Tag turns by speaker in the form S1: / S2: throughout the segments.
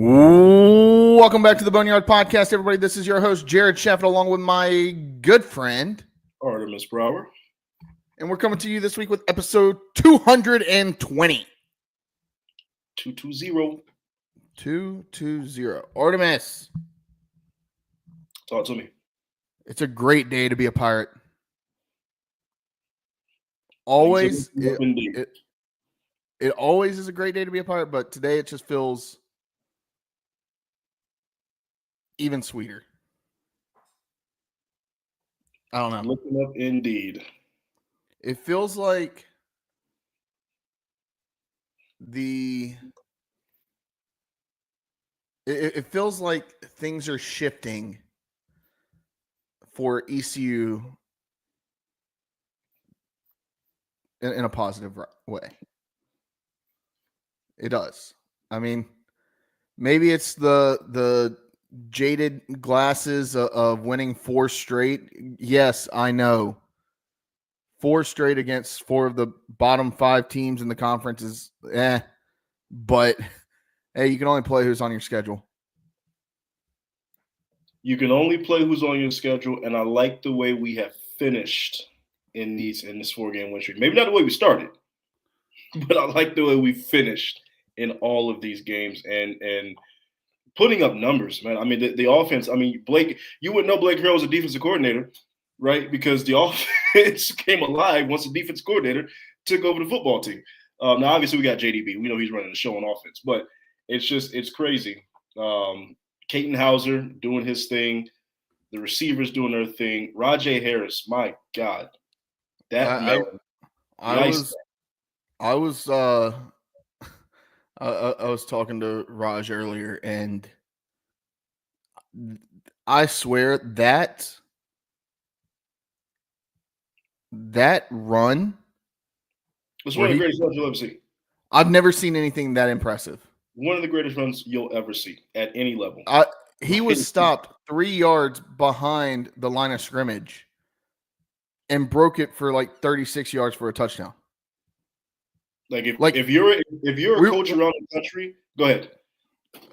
S1: Welcome back to the Boneyard Podcast, everybody. This is your host, Jared Sheffield, along with my good friend,
S2: Artemis Brower.
S1: And we're coming to you this week with episode 220.
S2: 220.
S1: 220. Artemis.
S2: Talk to me.
S1: It's a great day to be a pirate. Always. It always is a great day to be a pirate, but today it just feels even sweeter. I don't know.
S2: Looking up indeed.
S1: It feels like it feels like things are shifting for ECU in a positive way. It does. I mean, maybe it's the jaded glasses of winning 4 straight. Yes, I know. 4 straight against 4 of the bottom 5 teams in the conference is but hey, you can only play who's on your schedule.
S2: You can only play who's on your schedule, and I like the way we have finished in this 4-game win streak. Maybe not the way we started, but I like the way we finished in all of these games and putting up numbers, man. I mean, the offense, I mean, Blake, you wouldn't know Blake Harrell was a defensive coordinator, right? Because the offense came alive once the defense coordinator took over the football team. Now, obviously, we got JDB. We know he's running the show on offense, but it's crazy. Caton Hauser doing his thing. The receivers doing their thing. Rajay Harris, my God. I
S1: was talking to Raj earlier, and I swear that run
S2: was one of the greatest runs you'll ever see.
S1: I've never seen anything that impressive.
S2: One of the greatest runs you'll ever see at any level.
S1: He was stopped 3 yards behind the line of scrimmage and broke it for like 36 yards for a touchdown.
S2: If you're a coach around the country, go ahead.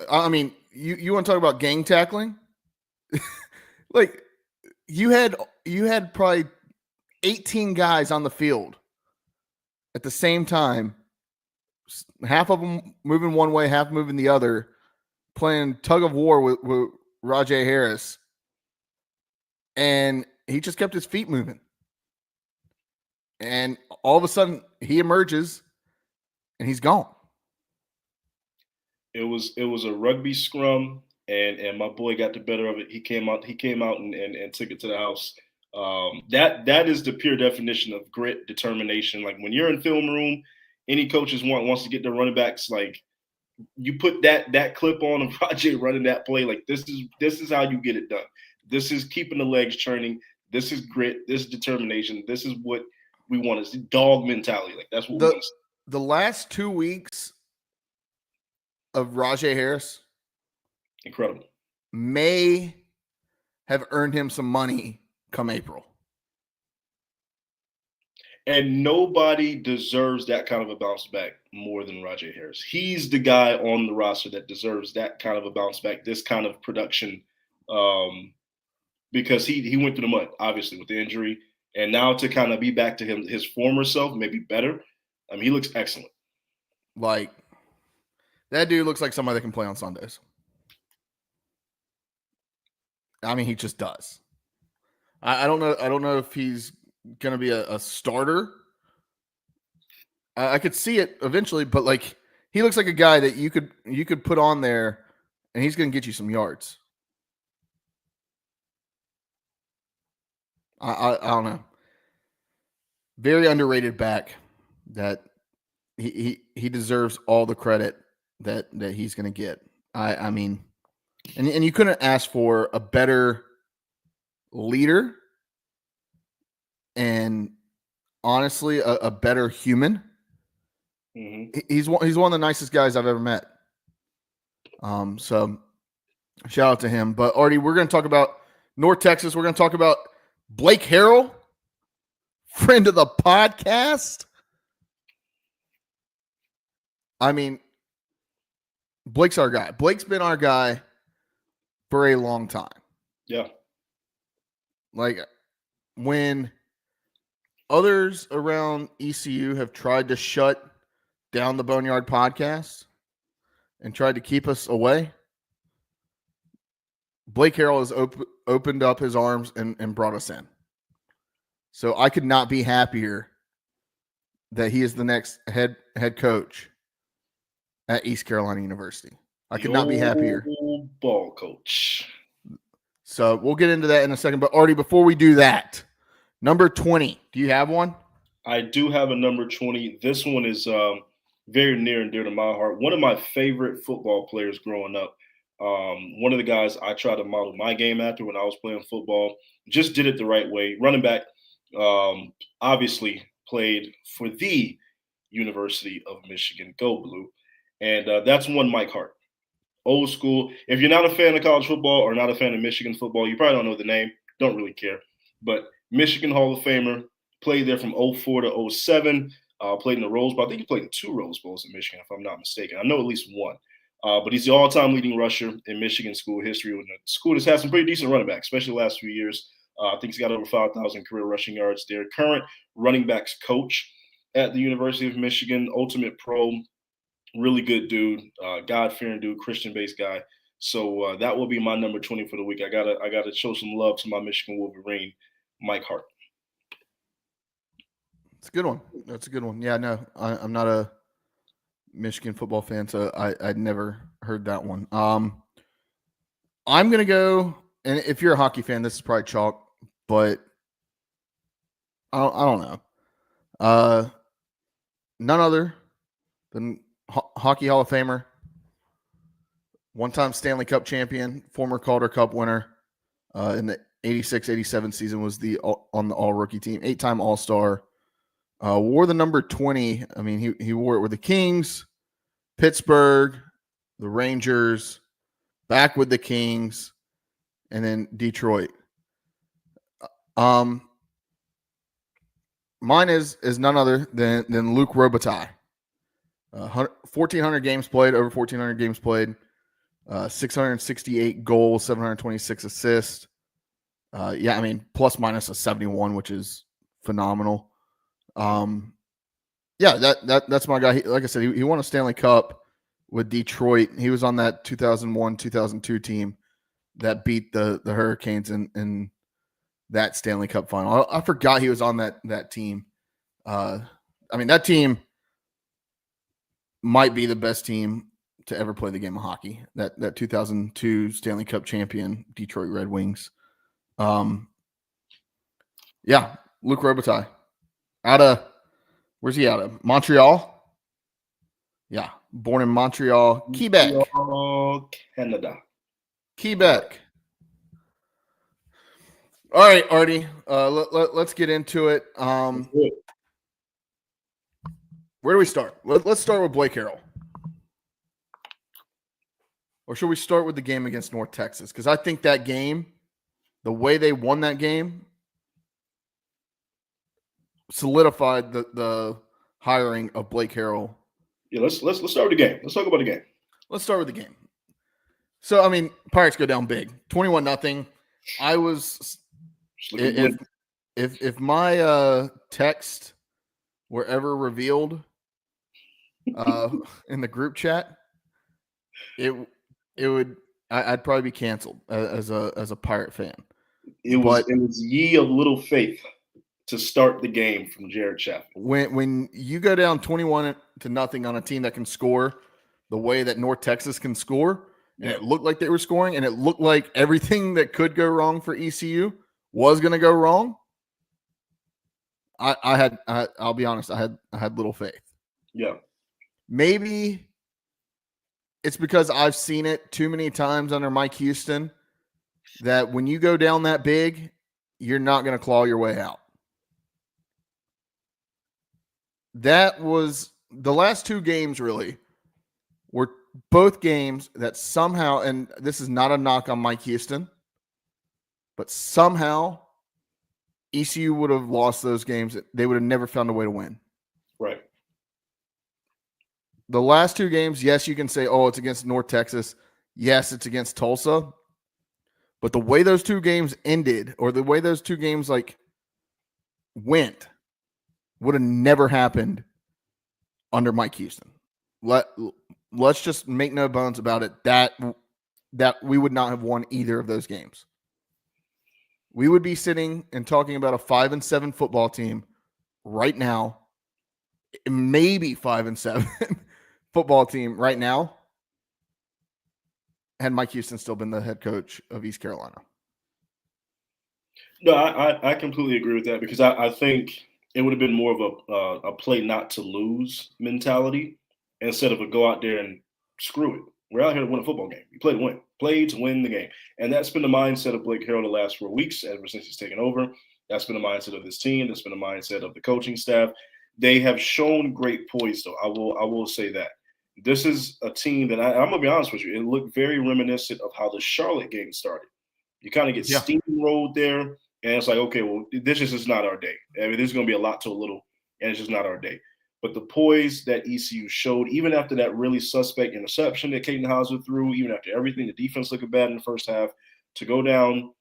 S1: I mean, you want to talk about gang tackling? Like you had probably 18 guys on the field at the same time, half of them moving one way, half moving the other, playing tug of war with Rajay Harris, and he just kept his feet moving. And all of a sudden, he emerges, and he's gone.
S2: It was a rugby scrum, and my boy got the better of it. He came out and took it to the house. That is the pure definition of grit, determination. Like when you're in film room, any coaches wants to get their running backs. Like you put that clip on of Rajay running that play. Like this is how you get it done. This is keeping the legs churning. This is grit. This is determination. This is what we want. Is dog mentality. Like that's what we want.
S1: The last 2 weeks of Rajay Harris,
S2: incredible,
S1: may have earned him some money come April.
S2: And nobody deserves that kind of a bounce back more than Rajay Harris. He's the guy on the roster that deserves that kind of a bounce back, this kind of production, because he went through the mud, obviously, with the injury. And now to kind of be back to his former self, maybe better. I mean, he looks excellent.
S1: Like, that dude looks like somebody that can play on Sundays. I mean, he just does. I don't know if he's going to be a starter. I could see it eventually, but like he looks like a guy that you could put on there, and he's going to get you some yards. I don't know. Very underrated back that he deserves all the credit that he's going to get. I mean, and you couldn't ask for a better leader and honestly a better human.
S2: Mm-hmm.
S1: He's one of the nicest guys I've ever met. So shout out to him. But Artie, we're going to talk about North Texas. We're going to talk about Blake Harrell, friend of the podcast. I mean, Blake's our guy. Blake's been our guy for a long time.
S2: Yeah.
S1: Like when others around ECU have tried to shut down the Boneyard podcast and tried to keep us away, Blake Harrell has opened up his arms and brought us in. So I could not be happier that he is the next head coach at East Carolina University. I could not be happier.
S2: Ball coach.
S1: So we'll get into that in a second. But Artie, before we do that, number 20, do you have one?
S2: I do have a number 20. This one is very near and dear to my heart. One of my favorite football players growing up. One of the guys I tried to model my game after when I was playing football. Just did it the right way. Running back, obviously played for the University of Michigan. Go Blue. And that's one Mike Hart. Old school. If you're not a fan of college football or not a fan of Michigan football, you probably don't know the name. Don't really care. But Michigan Hall of Famer, played there from 04 to 07, played in the Rose Bowl. I think he played in 2 Rose Bowls in Michigan, if I'm not mistaken. I know at least one. But he's the all-time leading rusher in Michigan school history. The school has had some pretty decent running backs, especially the last few years. I think he's got over 5,000 career rushing yards there. Current running backs coach at the University of Michigan, ultimate pro, really good dude, God-fearing dude, Christian-based guy. So that will be my number 20 for the week. I gotta show some love to my Michigan Wolverine, Mike Hart.
S1: It's a good one. That's a good one. Yeah, no, I'm not a Michigan football fan, so I'd never heard that one. I'm going to go, and if you're a hockey fan, this is probably chalk, but I don't know. None other than Hockey Hall of Famer, one-time Stanley Cup champion, former Calder Cup winner in the 86-87 season, was on the all-rookie team, 8-time All-Star, wore the number 20. I mean, he wore it with the Kings, Pittsburgh, the Rangers, back with the Kings, and then Detroit. Mine is none other than Luc Robitaille. 1,400 games played, over 1,400 games played, 668 goals, 726 assists. Yeah, I mean, plus minus a 71, which is phenomenal. Yeah, that's my guy. Like I said, he won a Stanley Cup with Detroit. He was on that 2001-2002 team that beat the Hurricanes in that Stanley Cup final. I forgot he was on that team. I mean, that team might be the best team to ever play the game of hockey. That 2002 Stanley Cup champion Detroit Red Wings. Yeah, Luc Robitaille. Where's he out of? Montreal? Yeah, born in Montreal, Quebec.
S2: Canada.
S1: Quebec. All right, Artie, let's get into it. Where do we start? Let's start with Blake Harrell. Or should we start with the game against North Texas? Because I think that game, the way they won that game, solidified the hiring of Blake Harrell.
S2: Yeah, let's start with the game. Let's talk about the game.
S1: Let's start with the game. So, I mean, Pirates go down big, 21-0. I was if my text were ever revealed in the group chat, I'd probably be canceled as a Pirate fan.
S2: It was ye of little faith to start the game from Jared Chaffin.
S1: When you go down 21-0 on a team that can score the way that North Texas can score, and it looked like they were scoring, and it looked like everything that could go wrong for ECU was going to go wrong, I'll be honest, I had little faith.
S2: Yeah.
S1: Maybe it's because I've seen it too many times under Mike Houston that when you go down that big, you're not going to claw your way out. That was the last 2 games really were both games that somehow, and this is not a knock on Mike Houston, but somehow ECU would have lost those games. They would have never found a way to win.
S2: Right.
S1: The last two games, yes, you can say, oh, it's against North Texas. Yes, it's against Tulsa. But the way those two games ended, or the way those two games went, would have never happened under Mike Houston. Let's just make no bones about it. That we would not have won either of those games. We would be sitting and talking about a 5-7 football team right now, maybe 5-7 football team right now, had Mike Houston still been the head coach of East Carolina.
S2: No, I completely agree with that because I think it would have been more of a play not to lose mentality instead of a go out there and screw it. We're out here to win a football game. You play to win. Play to win the game. And that's been the mindset of Blake Harrell the last 4 weeks ever since he's taken over. That's been the mindset of this team. That's been the mindset of the coaching staff. They have shown great poise, though. I will say that. This is a team that I'm going to be honest with you. It looked very reminiscent of how the Charlotte game started. You kind of get steamrolled there, and it's like, okay, well, this is just not our day. I mean, there's going to be a lot to a little, and it's just not our day. But the poise that ECU showed, even after that really suspect interception that Caden Hauser threw, even after everything, the defense looking bad in the first half, to go down,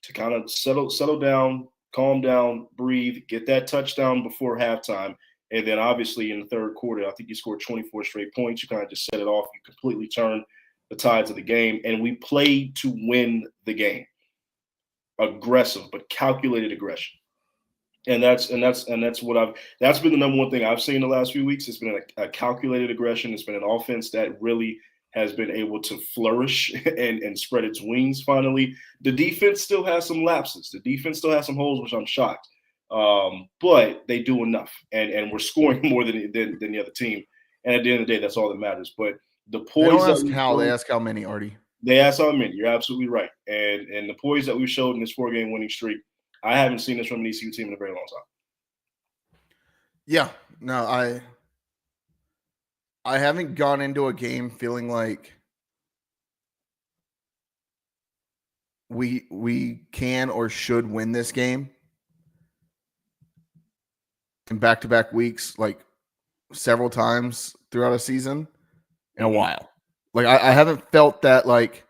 S2: to kind of settle down, calm down, breathe, get that touchdown before halftime. And then obviously in the third quarter, I think you scored 24 straight points. You kind of just set it off. You completely turned the tides of the game. And we played to win the game. Aggressive, but calculated aggression. And that's been the number one thing I've seen the last few weeks. It's been a calculated aggression. It's been an offense that really has been able to flourish and spread its wings finally. The defense still has some lapses. The defense still has some holes, which I'm shocked. But they do enough, and we're scoring more than the other team. And at the end of the day, that's all that matters. But the poise
S1: they ask how many, Artie.
S2: They ask how many. You're absolutely right. And the poise that we showed in this 4-game winning streak, I haven't seen this from an ECU team in a very long time.
S1: Yeah, no, I haven't gone into a game feeling like we can or should win this game in back-to-back weeks, like several times throughout a season in a while. Like I haven't felt that like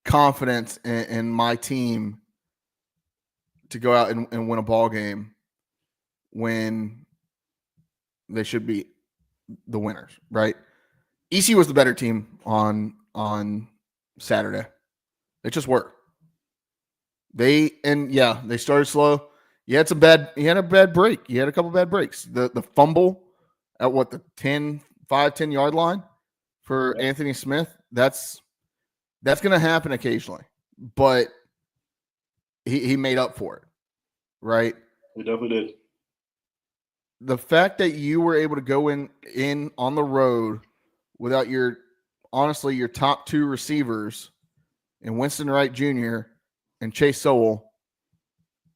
S1: confidence in my team to go out and win a ball game when they should be the winners, right? ECU was the better team on Saturday. They just were. They started slow. You had a bad break. You had a couple bad breaks. The fumble at the 10 yard line for Anthony Smith. That's going to happen occasionally, but he made up for it, right?
S2: He definitely did.
S1: The fact that you were able to go in on the road without your top two receivers in Winston Wright Jr. and Chase Sowell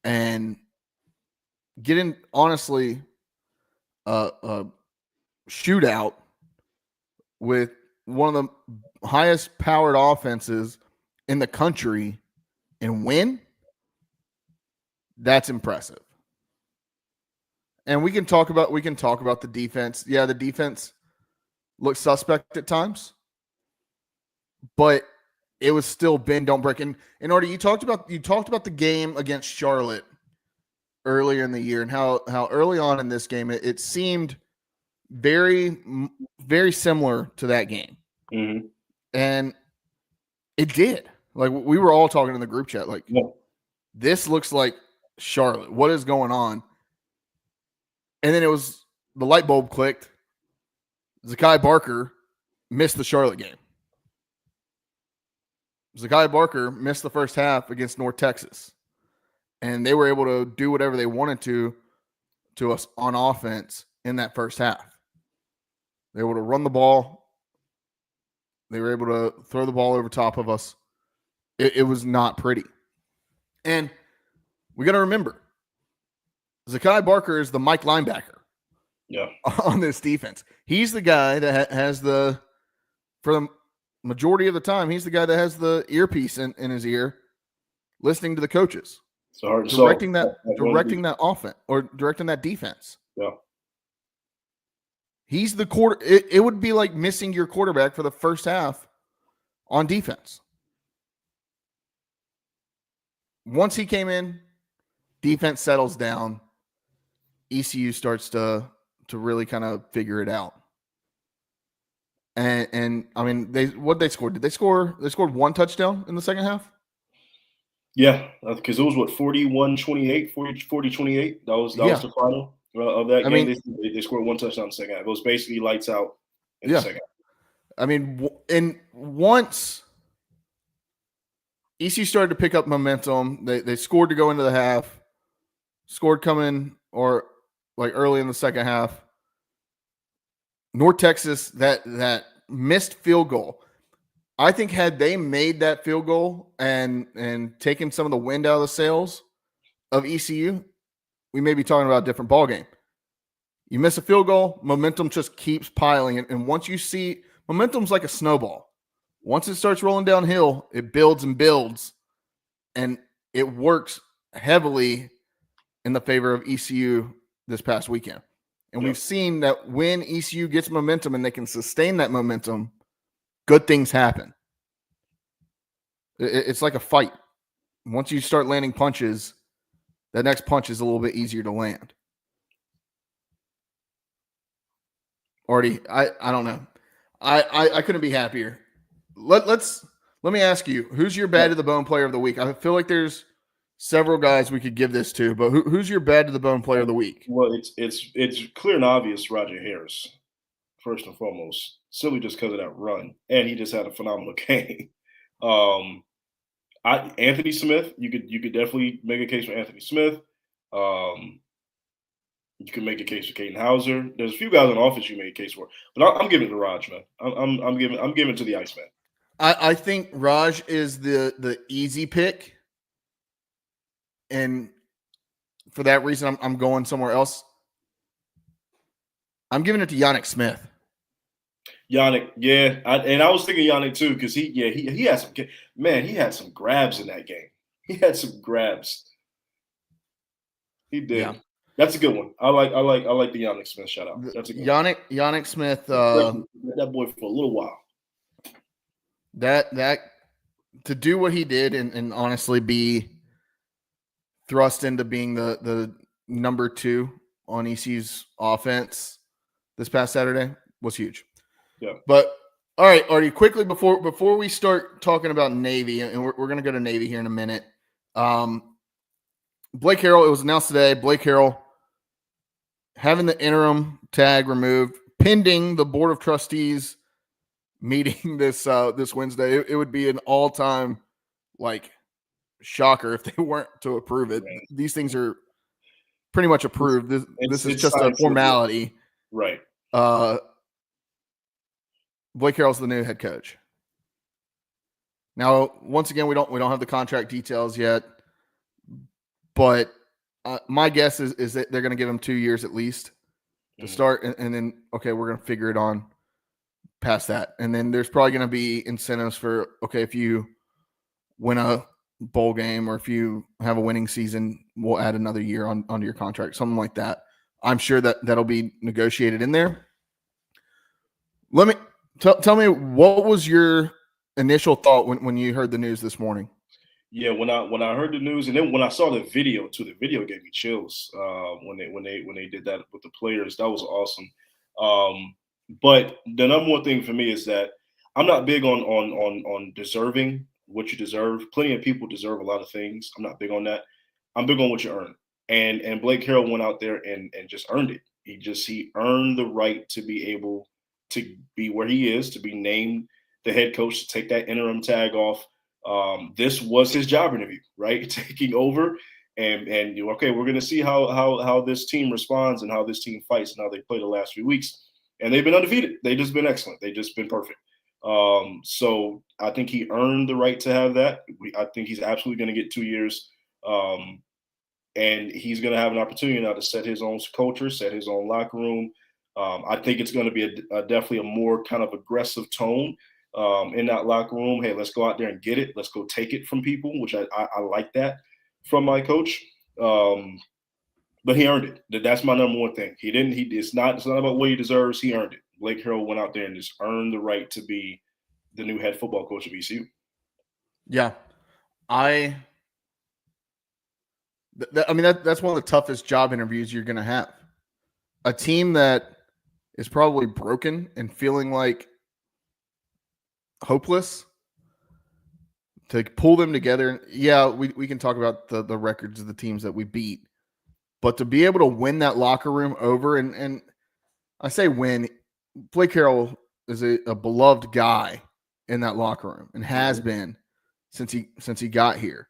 S1: and get in, honestly, a shootout with one of the highest powered offenses in the country and win, that's impressive. And we can talk about the defense. Yeah, the defense looked suspect at times, but it was still bend, don't break. And Artie, you talked about the game against Charlotte earlier in the year and how early on in this game it seemed very, very similar to that game.
S2: Mm-hmm.
S1: And it did. Like we were all talking in the group chat, like, This looks like Charlotte. What is going on? And then the light bulb clicked. Zakai Barker missed the Charlotte game. Zakai Barker missed the first half against North Texas. And they were able to do whatever they wanted to us on offense in that first half. They were able to run the ball. They were able to throw the ball over top of us. It was not pretty. And we got to remember, Zakai Barker is the Mike linebacker on this defense. He's the guy that has for the majority of the time, he's the guy that has the earpiece in his ear listening to the coaches. Directing that offense or directing that defense.
S2: Yeah.
S1: He's the quarter. It would be like missing your quarterback for the first half on defense. Once he came in, defense settles down. ECU starts to really kind of figure it out. And I mean, they scored? Did they score? They scored one touchdown in the second half?
S2: Yeah, because it was what 41-28, 40-28. That was the final of that game. They scored one touchdown in the second half. It was basically lights out in the second half.
S1: I mean, and once ECU started to pick up momentum, they scored to go into the half, scored coming or like early in the second half. North Texas, that missed field goal. I think had they made that field goal and taken some of the wind out of the sails of ECU, we may be talking about a different ballgame. You miss a field goal, momentum just keeps piling. And once you see momentum's like a snowball. Once it starts rolling downhill, it builds and builds, and it works heavily in the favor of ECU this past weekend. And we've seen that when ECU gets momentum and they can sustain that momentum, good things happen. It's like a fight. Once you start landing punches, that next punch is a little bit easier to land. Artie, I don't know. I couldn't be happier. Let me ask you, who's your bad to the bone player of the week? I feel like there's several guys we could give this to, but who's your bad to the bone player of the week?
S2: Well, it's clear and obvious Roger Harris, first and foremost, simply just because of that run, and he just had a phenomenal game. Anthony Smith, you could definitely make a case for Anthony Smith. You can make a case for Caden Hauser. There's a few guys on offense you made a case for, but I'm giving it to Raj, man. I'm giving it to the Iceman.
S1: I think Raj is the easy pick. And for that reason, I'm going somewhere else. I'm giving it to Yannick Smith.
S2: Yannick, yeah, I was thinking Yannick too because he had some he had some grabs in that game. He had some grabs. He did. Yeah. That's a good one. I like the Yannick Smith shout out. That's a good
S1: Yannick Smith.
S2: That boy for a little while.
S1: That to do what he did and honestly be thrust into being the number 2 on ECU's offense this past Saturday was huge.
S2: Yeah.
S1: But all right, Artie, quickly before we start talking about Navy, and we're going to go to Navy here in a minute. Blake Harrell, it was announced today, Blake Harrell having the interim tag removed, pending the Board of Trustees meeting this Wednesday. It would be an all-time shocker if they weren't to approve it. Right. These things are pretty much approved. This is just a formality.
S2: Right.
S1: Blake Harrell's the new head coach. Now, once again, we don't have the contract details yet, but my guess is that they're going to give him 2 years at least to start, and then we're going to figure it on past that, and then there's probably going to be incentives for if you win a bowl game or if you have a winning season, we'll add another year onto your contract, something like that. I'm sure that'll be negotiated in there. Let me tell me, what was your initial thought when you heard the news this morning?
S2: Yeah, when I heard the news, and then when I saw the video too, the video gave me chills when they did that with the players. That was awesome. But the number one thing for me is that I'm not big on deserving what you deserve. Plenty of people deserve a lot of things. I'm not big on that. I'm big on what you earn. And Blake Harrell went out there and just earned it. He earned the right to be able to be where he is, to be named the head coach, to take that interim tag off. This was his job interview, right? Taking over and we're going to see how this team responds and how this team fights and how they play the last few weeks. And they've been undefeated. They've just been excellent. They've just been perfect. So I think he earned the right to have that. I think he's absolutely going to get 2 years. And he's going to have an opportunity now to set his own culture, set his own locker room. I think it's going to be definitely a more kind of aggressive tone in that locker room. Hey, let's go out there and get it. Let's go take it from people, which I like that from my coach. But he earned it. That's my number one thing. It's not about what he deserves. He earned it. Blake Harrell went out there and just earned the right to be the new head football coach of ECU.
S1: Yeah. I mean, that's one of the toughest job interviews you're going to have. A team that is probably broken and feeling like hopeless, to pull them together. Yeah, we can talk about the records of the teams that we beat, but to be able to win that locker room over, and I say win, Blake Harrell is a beloved guy in that locker room and has been since he got here.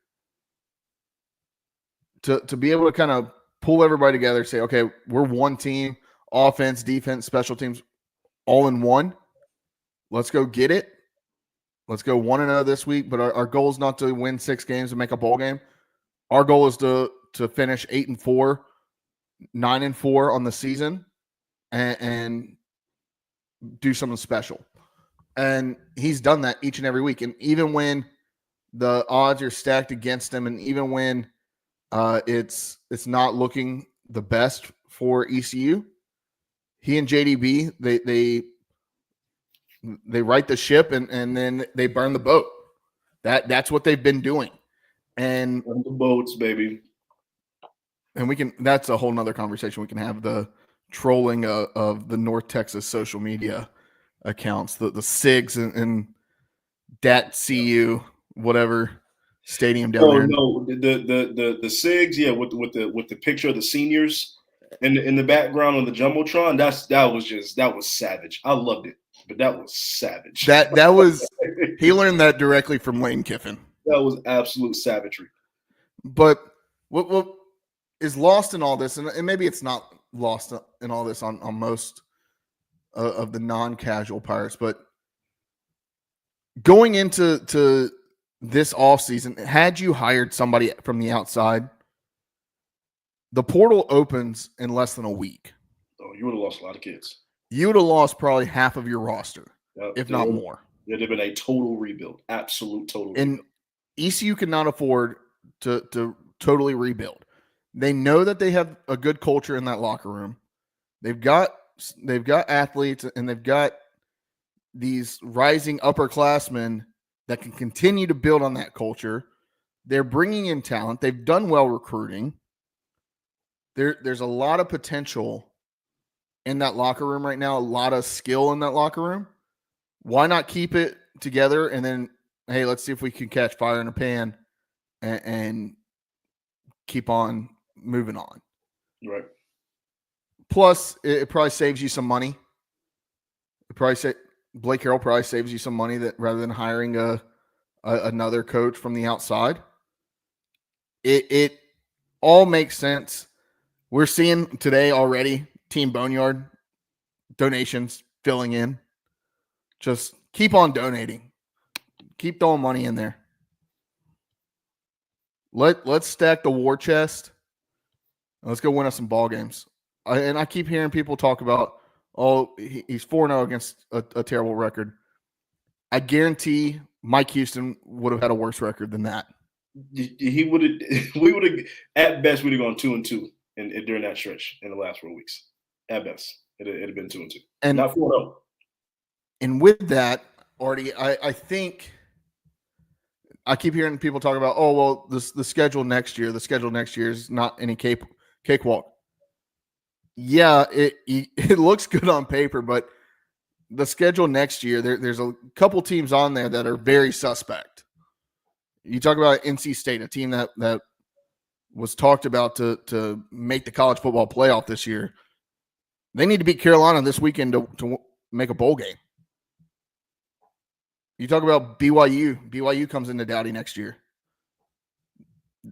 S1: To be able to kind of pull everybody together, say, okay, we're one team, offense, defense, special teams, all in one. Let's go get it. Let's go 1-0 this week. But our goal is not to win 6 games and make a bowl game. Our goal is to finish 8-4, 9-4 on the season, and do something special. And he's done that each and every week. And even when the odds are stacked against him, and even when it's not looking the best for ECU, he and JDB, they right the ship and then they burn the boat. That's what they've been doing. And
S2: burn the boats, baby.
S1: And that's a whole nother conversation. We can have the trolling of the North Texas social media accounts, the SIGs and Dat CU, whatever stadium down there.
S2: No, the SIGs, yeah, with the picture of the seniors in the background on the jumbotron. That was savage. I loved it, but that was savage.
S1: That was he learned that directly from Lane Kiffin.
S2: That was absolute savagery.
S1: But what is lost in all this, and maybe it's not lost in all this on most of the non-casual Pirates, but going into this offseason, had you hired somebody from the outside, the portal opens in less than a week.
S2: Oh, you would have lost a lot of kids.
S1: You would have lost probably half of your roster, if not more.
S2: It'd have been a total rebuild, absolute total
S1: and
S2: rebuild.
S1: ECU cannot afford to totally rebuild. They know that they have a good culture in that locker room. They've got athletes, and they've got these rising upperclassmen that can continue to build on that culture. They're bringing in talent. They've done well recruiting. There's a lot of potential in that locker room right now, a lot of skill in that locker room. Why not keep it together and then, hey, let's see if we can catch fire in a pan and keep on moving on.
S2: Right.
S1: Plus, it probably saves you some money. Blake Harrell probably saves you some money that rather than hiring another coach from the outside. It all makes sense. We're seeing today already Team Boneyard donations filling in. Just keep on donating. Keep throwing money in there. Let's stack the war chest. Let's go win us some ball games. I keep hearing people talk about, he's 4-0 against a terrible record. I guarantee Mike Houston would have had a worse record than that.
S2: He would have. We would have, at best, we'd have gone 2-2 during that stretch in the last 4 weeks. At best, it'd have been 2-2, and not 4-0.
S1: And with that, Artie, I think I keep hearing people talk about, the schedule next year. The schedule next year is not any cakewalk. Yeah, it looks good on paper, but the schedule next year, there's a couple teams on there that are very suspect. You talk about NC State, a team that was talked about to make the college football playoff this year. They need to beat Carolina this weekend to make a bowl game. You talk about BYU. BYU comes into Dowdy next year.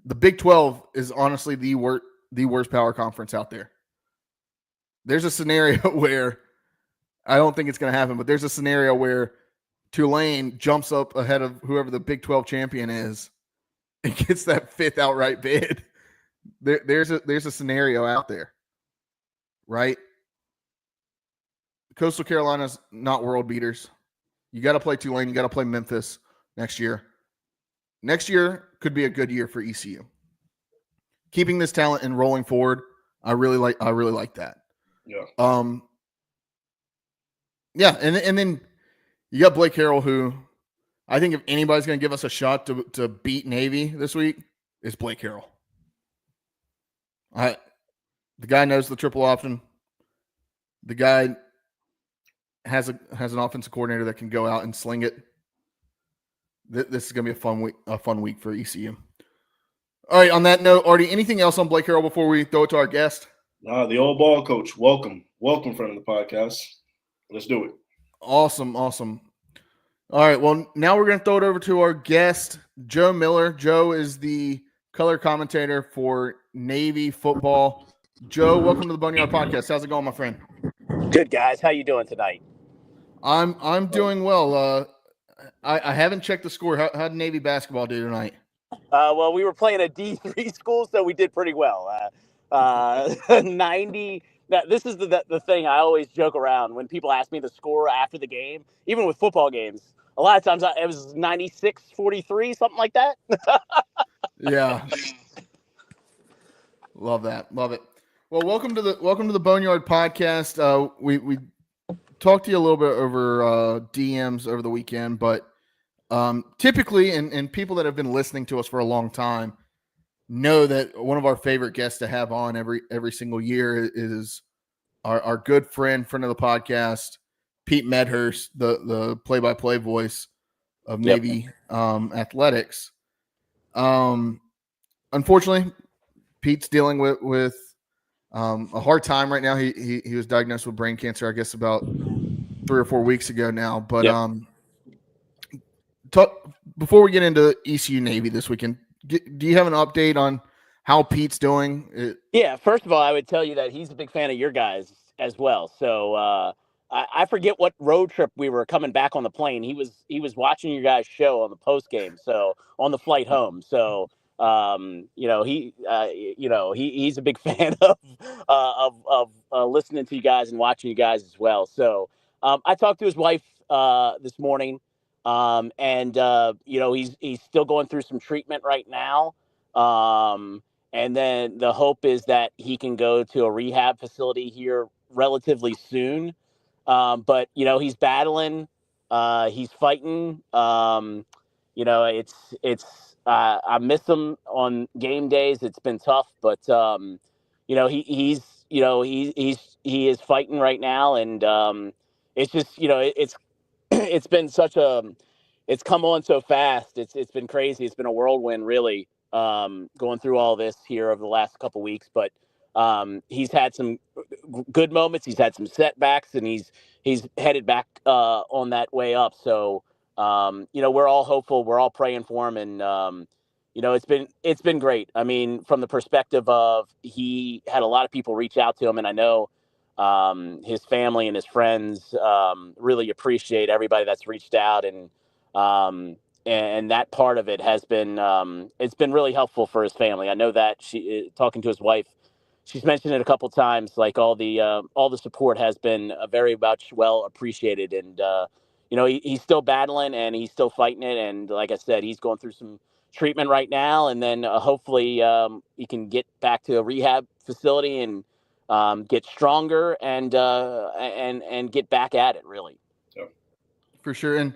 S1: The Big 12 is honestly the worst power conference out there. There's a scenario where I don't think it's going to happen, but there's a scenario where Tulane jumps up ahead of whoever the Big 12 champion is and gets that 5th outright bid. There's a scenario out there, right? Coastal Carolina's not world beaters. You got to play Tulane. You got to play Memphis next year. Next year could be a good year for ECU. Keeping this talent and rolling forward, I really like that.
S2: Yeah.
S1: Yeah, and then you got Blake Harrell, who I think if anybody's going to give us a shot to beat Navy this week, it's Blake Harrell. The guy knows the triple option. The guy has an offensive coordinator that can go out and sling it. This is going to be a fun week for ECU. All right, on that note, Artie, anything else on Blake Harrell before we throw it to our guest?
S2: The old ball coach. Welcome, friend of the podcast. Let's do it.
S1: Awesome. All right, well, now we're going to throw it over to our guest, Joe Miller. Joe is the color commentator for Navy football. Joe, welcome to the Boneyard Podcast. How's it going, my friend?
S3: Good, guys. How you doing tonight?
S1: I'm doing well. I haven't checked the score. How did Navy basketball do tonight?
S3: Well, we were playing a D3 school, so we did pretty well. 90. This is the thing I always joke around when people ask me the score after the game, even with football games. A lot of times it was 96-43, something like that.
S1: Yeah. Love that. Love it. Well, welcome to the Boneyard Podcast. We talked to you a little bit over DMs over the weekend, but typically, and people that have been listening to us for a long time know that one of our favorite guests to have on every single year is our good friend of the podcast, Pete Medhurst, the play-by-play voice of Navy athletics. Unfortunately, Pete's dealing with a hard time right now. He was diagnosed with brain cancer, I guess, about 3 or 4 weeks ago now. But before we get into ECU Navy this weekend, do you have an update on how Pete's doing?
S3: Yeah, first of all, I would tell you that he's a big fan of your guys as well. So I forget what road trip we were coming back on the plane. He was watching your guys' show on the post game, so on the flight home. So he's a big fan of listening to you guys and watching you guys as well. So I talked to his wife this morning. He's still going through some treatment right now. And then the hope is that he can go to a rehab facility here relatively soon. But he's battling, he's fighting. I miss him on game days. It's been tough, but he is fighting right now. And it's just, it's been it's come on so fast. It's been crazy. It's been a whirlwind, really, going through all this here over the last couple of weeks. But he's had some good moments. He's had some setbacks, and he's headed back on that way up. So we're all hopeful. We're all praying for him, and it's been great. I mean, from the perspective of he had a lot of people reach out to him, and I know his family and his friends really appreciate everybody that's reached out, and that part of it has been it's been really helpful for his family. I know that talking to his wife, she's mentioned it a couple times, like all the support has been very much well appreciated. And he's still battling and he's still fighting it, and like I said, he's going through some treatment right now, and then hopefully he can get back to a rehab facility and get stronger and get back at it, really.
S2: Yeah.
S1: For sure. And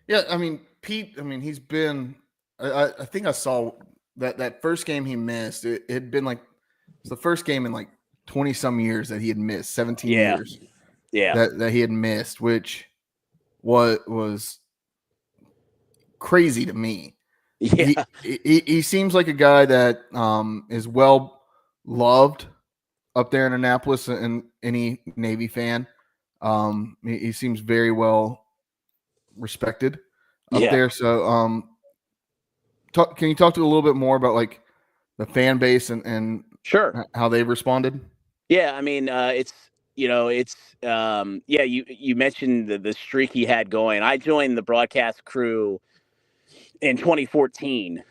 S1: yeah, I mean, Pete, he's been, I think I saw that first game he missed. It had been like, it's the first game in like 20 some years that he had missed, 17 years.
S3: Yeah.
S1: That he had missed, which was crazy to me.
S3: Yeah.
S1: He seems like a guy that is well loved up there in Annapolis, and any Navy fan. He seems very well respected up there. So can you talk to a little bit more about like the fan base and
S3: sure
S1: how they've responded?
S3: Yeah, I mean, you mentioned the streak he had going. I joined the broadcast crew in 2014,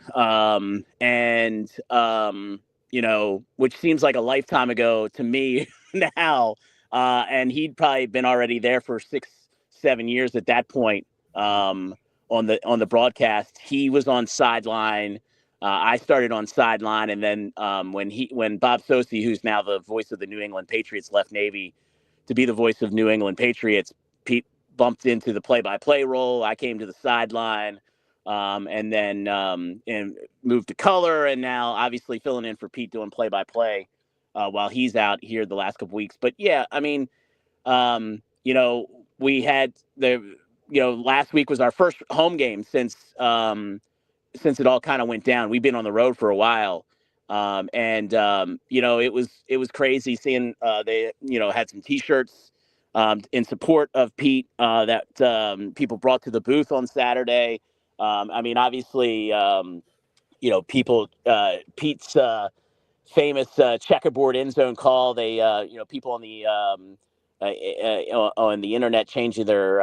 S3: which seems like a lifetime ago to me now. And he'd probably been already there for 6-7 years at that point. On the broadcast, he was on sideline. I started on sideline, and then when Bob Socci, who's now the voice of the New England Patriots, left Navy to be the voice of New England Patriots, Pete bumped into the play-by-play role. I came to the sideline, and then and moved to color, and now obviously filling in for Pete doing play-by-play while he's out here the last couple weeks. But yeah, I mean, we had last week was our first home game since it all kind of went down. We've been on the road for a while. It was crazy seeing they had some T-shirts in support of Pete that people brought to the booth on Saturday. Obviously, people Pete's famous checkerboard end zone call. They people on the internet changing their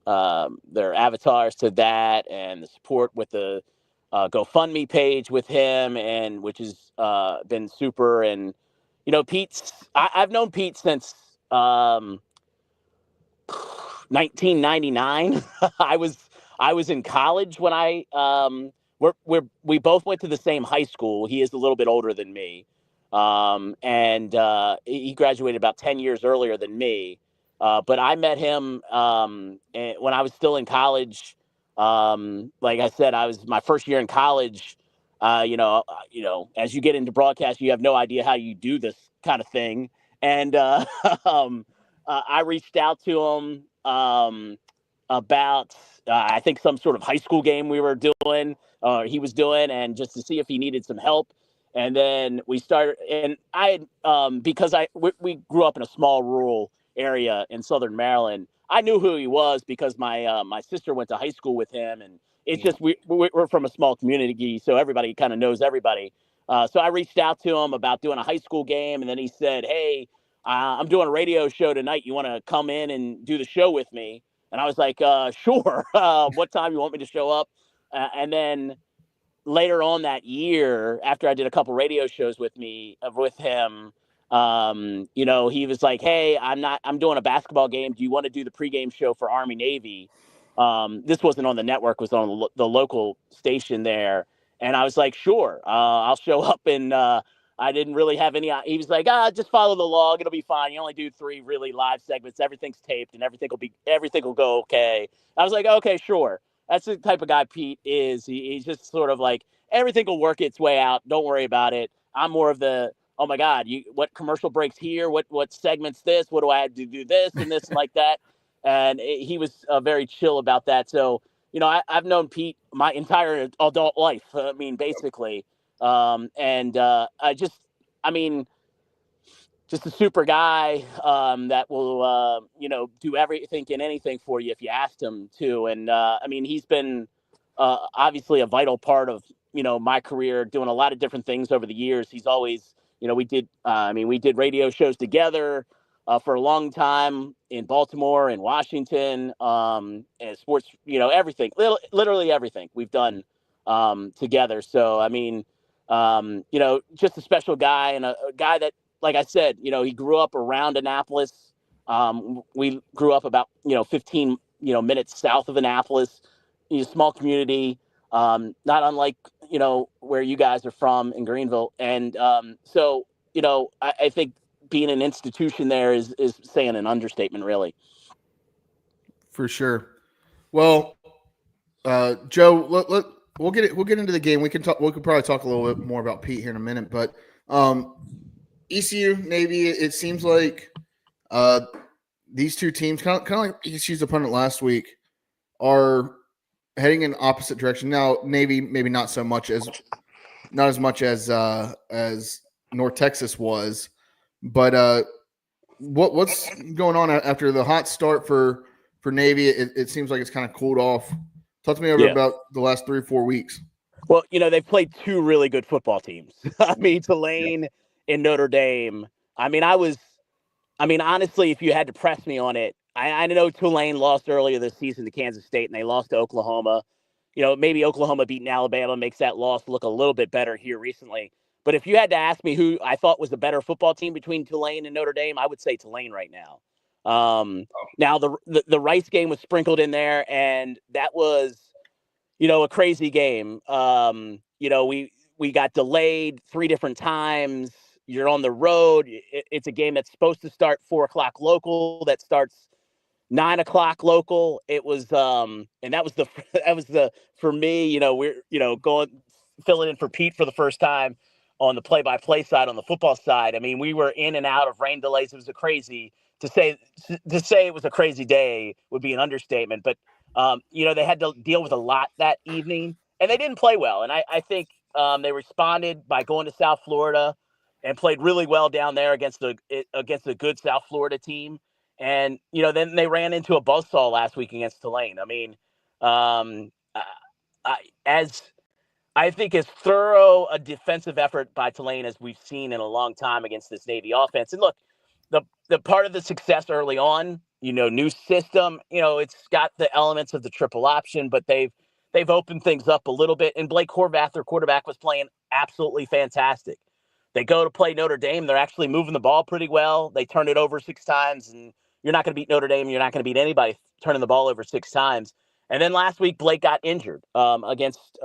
S3: avatars to that, and the support with the GoFundMe page with him, and which has been super. And I've known Pete since 1999. I was in college when we both went to the same high school. He is a little bit older than me, and he graduated about 10 years earlier than me. But I met him when I was still in college. Like I said, I was my first year in college. As you get into broadcast, you have no idea how you do this kind of thing. And I reached out to him about I think some sort of high school game we were doing, he was doing, and just to see if he needed some help. And then we started, and I had because we grew up in a small rural area in Southern Maryland. I knew who he was because my sister went to high school with him, and it's just we're from a small community, so everybody kind of knows everybody. So I reached out to him about doing a high school game, and then he said, "Hey, I'm doing a radio show tonight. You want to come in and do the show with me?" And I was like, "Sure. What time you want me to show up?" And then later on that year, after I did a couple radio shows with him. He was like, "Hey, I'm doing a basketball game. Do you want to do the pregame show for Army Navy?" This wasn't on the network, it was on the local station there. And I was like, "Sure, I'll show up." And I didn't really have any, he was like, "Just follow the log. It'll be fine. You only do 3 really live segments. Everything's taped and everything will go okay." I was like, "Okay, sure." That's the type of guy Pete is. He's just sort of like, everything will work its way out. Don't worry about it. I'm more of the, "Oh my God, what commercial breaks here? What segments this? What do I have to do this and this and like that?" And he was very chill about that. So, I've known Pete my entire adult life. Basically. Just a super guy that will, do everything and anything for you if you asked him to. And he's been obviously a vital part of, my career, doing a lot of different things over the years. He's always, we did radio shows together for a long time in Baltimore and Washington, and sports, everything, literally everything we've done together. So, just a special guy, and a guy that, like I said, he grew up around Annapolis. We grew up about, 15, minutes south of Annapolis, small community, not unlike, where you guys are from in Greenville. And so, I think being an institution there is saying an understatement, really.
S1: For sure. Well, Joe, we'll get into the game. We could probably talk a little bit more about Pete here in a minute, but ECU Navy, it seems like these two teams, kind of like ECU's opponent last week, are heading in opposite direction. Now, Navy maybe not as much as North Texas was, but what's going on after the hot start for Navy? It seems like it's kind of cooled off. Talk to me about the last 3 or 4 weeks.
S3: Well, they've played 2 really good football teams. Tulane and Notre Dame. Honestly, if you had to press me on it, I know Tulane lost earlier this season to Kansas State, and they lost to Oklahoma. Maybe Oklahoma beating Alabama makes that loss look a little bit better here recently. But if you had to ask me who I thought was the better football team between Tulane and Notre Dame, I would say Tulane right now. Now the Rice game was sprinkled in there, and that was, a crazy game. we got delayed 3 different times. You're on the road. It's a game that's supposed to start 4:00 local. That starts 9:00 local. It was, and that was for me, we're, filling in for Pete for the first time on the play-by-play side, on the football side. I mean, we were in and out of rain delays. It was to say it was a crazy day would be an understatement, but they had to deal with a lot that evening, and they didn't play well. And I think they responded by going to South Florida and played really well down there against a good South Florida team. And, then they ran into a buzzsaw last week against Tulane. I mean, I think as thorough a defensive effort by Tulane as we've seen in a long time against this Navy offense. And look, the part of the success early on, new system, it's got the elements of the triple option, but they've opened things up a little bit. And Blake Horvath, their quarterback, was playing absolutely fantastic. They go to play Notre Dame. They're actually moving the ball pretty well. They turn it over 6 times, and you're not going to beat Notre Dame. You're not going to beat anybody turning the ball over 6 times. And then last week, Blake got injured against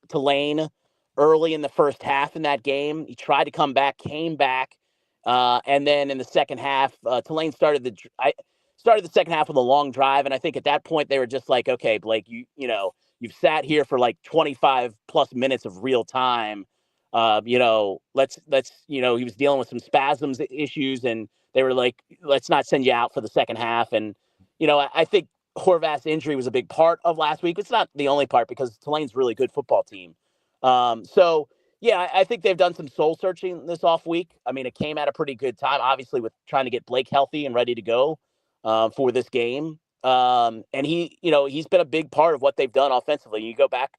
S3: Tulane early in the first half in that game. He tried to come back, came back, and then in the second half, Tulane started the second half with a long drive. And I think at that point they were just like, okay, Blake, you've sat here for like 25 plus minutes of real time. He was dealing with some spasms issues, and they were like, let's not send you out for the second half. And, I think Horvath's injury was a big part of last week. It's not the only part because Tulane's a really good football team. I think they've done some soul searching this off week. I mean, it came at a pretty good time, obviously, with trying to get Blake healthy and ready to go for this game. And he's been a big part of what they've done offensively. You go back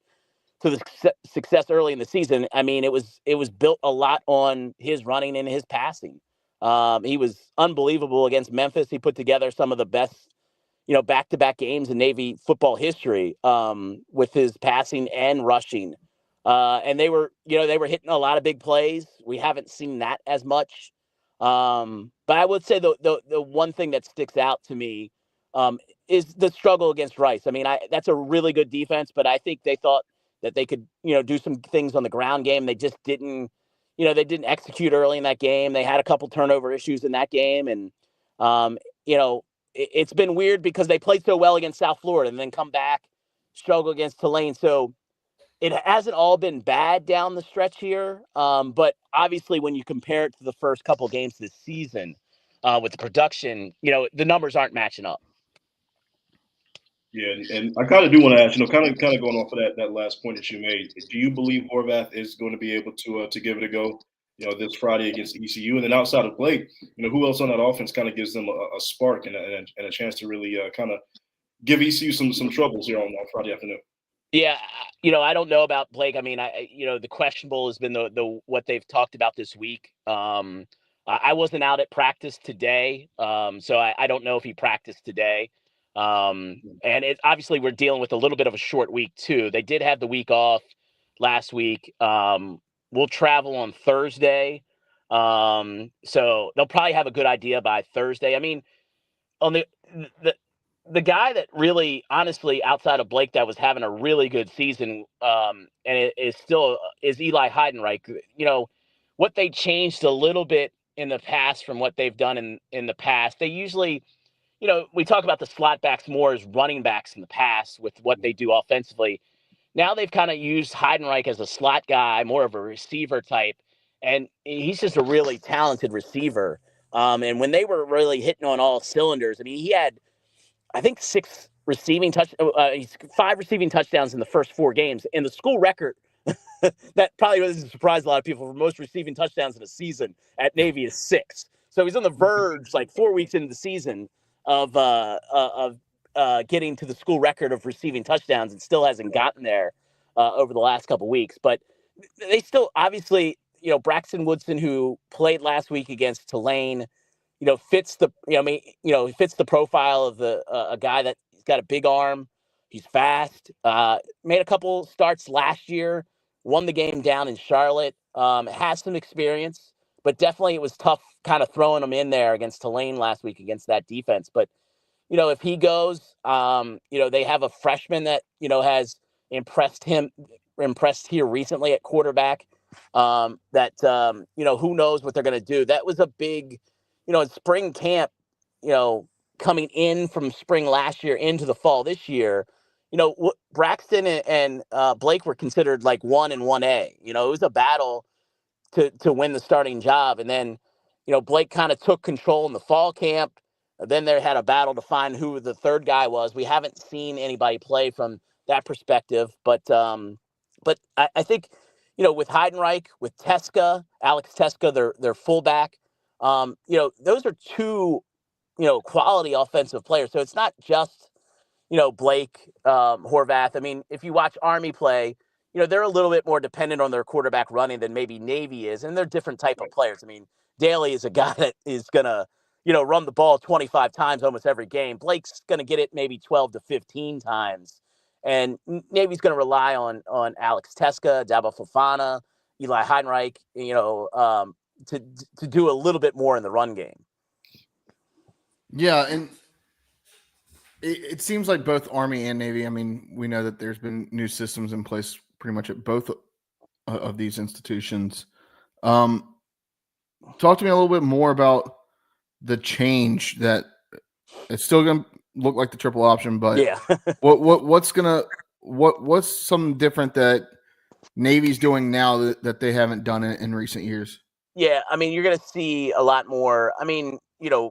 S3: to the success early in the season. I mean, it was built a lot on his running and his passing. He was unbelievable against Memphis. He put together some of the best, back-to-back games in Navy football history with his passing and rushing. And they were hitting a lot of big plays. We haven't seen that as much. But I would say the one thing that sticks out to me is the struggle against Rice. I mean, that's a really good defense, but I think they thought that they could, do some things on the ground game. They just didn't, they didn't execute early in that game. They had a couple turnover issues in that game. And, it's been weird because they played so well against South Florida and then come back, struggle against Tulane. So it hasn't all been bad down the stretch here. But obviously when you compare it to the first couple games this season with the production, the numbers aren't matching up.
S2: Yeah, and I kind of do want to ask, kind of going off of that last point that you made. Do you believe Horvath is going to be able to give it a go, this Friday against ECU? And then outside of Blake, who else on that offense kind of gives them a spark and a chance to really kind of give ECU some troubles here on Friday afternoon?
S3: Yeah, I don't know about Blake. I mean, the questionable has been the what they've talked about this week. I wasn't out at practice today, so I don't know if he practiced today. And it obviously we're dealing with a little bit of a short week too. They did have the week off last week. We'll travel on Thursday. So they'll probably have a good idea by Thursday. I mean, on the guy that really, honestly, outside of Blake, that was having a really good season, and it is Eli Heidenreich. What they changed a little bit in the past from what they've done in the past. They usually, we talk about the slot backs more as running backs in the past with what they do offensively. Now they've kind of used Heidenreich as a slot guy, more of a receiver type, and he's just a really talented receiver. And when they were really hitting on all cylinders, I mean, he had, I think, 5 receiving touchdowns in the first 4 games. And the school record, that probably doesn't surprise a lot of people, for most receiving touchdowns in a season at Navy is 6. So he's on the verge, like 4 weeks into the season, of getting to the school record of receiving touchdowns, and still hasn't gotten there over the last couple weeks. But they still, obviously, Braxton Woodson, who played last week against Tulane, fits the, he fits the profile of a guy that's got a big arm. He's fast, made a couple starts last year, won the game down in Charlotte, has some experience, but definitely it was tough kind of throwing him in there against Tulane last week against that defense. But, if he goes, they have a freshman that, has impressed him, impressed here recently at quarterback. Who knows what they're going to do. That was a big, in spring camp, coming in from spring last year into the fall this year, Braxton and Blake were considered like 1 and 1A. It was a battle to win the starting job. And then, Blake kind of took control in the fall camp. Then they had a battle to find who the third guy was. We haven't seen anybody play from that perspective. But I think, with Heidenreich, with Alex Teska, their fullback, those are two, quality offensive players. So it's not just, Blake, Horvath. I mean, if you watch Army play, they're a little bit more dependent on their quarterback running than maybe Navy is. And they're different type of players. I mean, Daly is a guy that is going to, run the ball 25 times almost every game. Blake's going to get it maybe 12 to 15 times. And Navy's going to rely on Alex Teska, Dabo Fofana, Eli Heidenreich, to do a little bit more in the run game.
S1: Yeah, and it seems like both Army and Navy, I mean, we know that there's been new systems in place pretty much at both of these institutions. Talk to me a little bit more about the change that it's still going to look like the triple option, but
S3: yeah.
S1: what's something different that Navy's doing now that they haven't done in recent years?
S3: Yeah, I mean, you're going to see a lot more. I mean,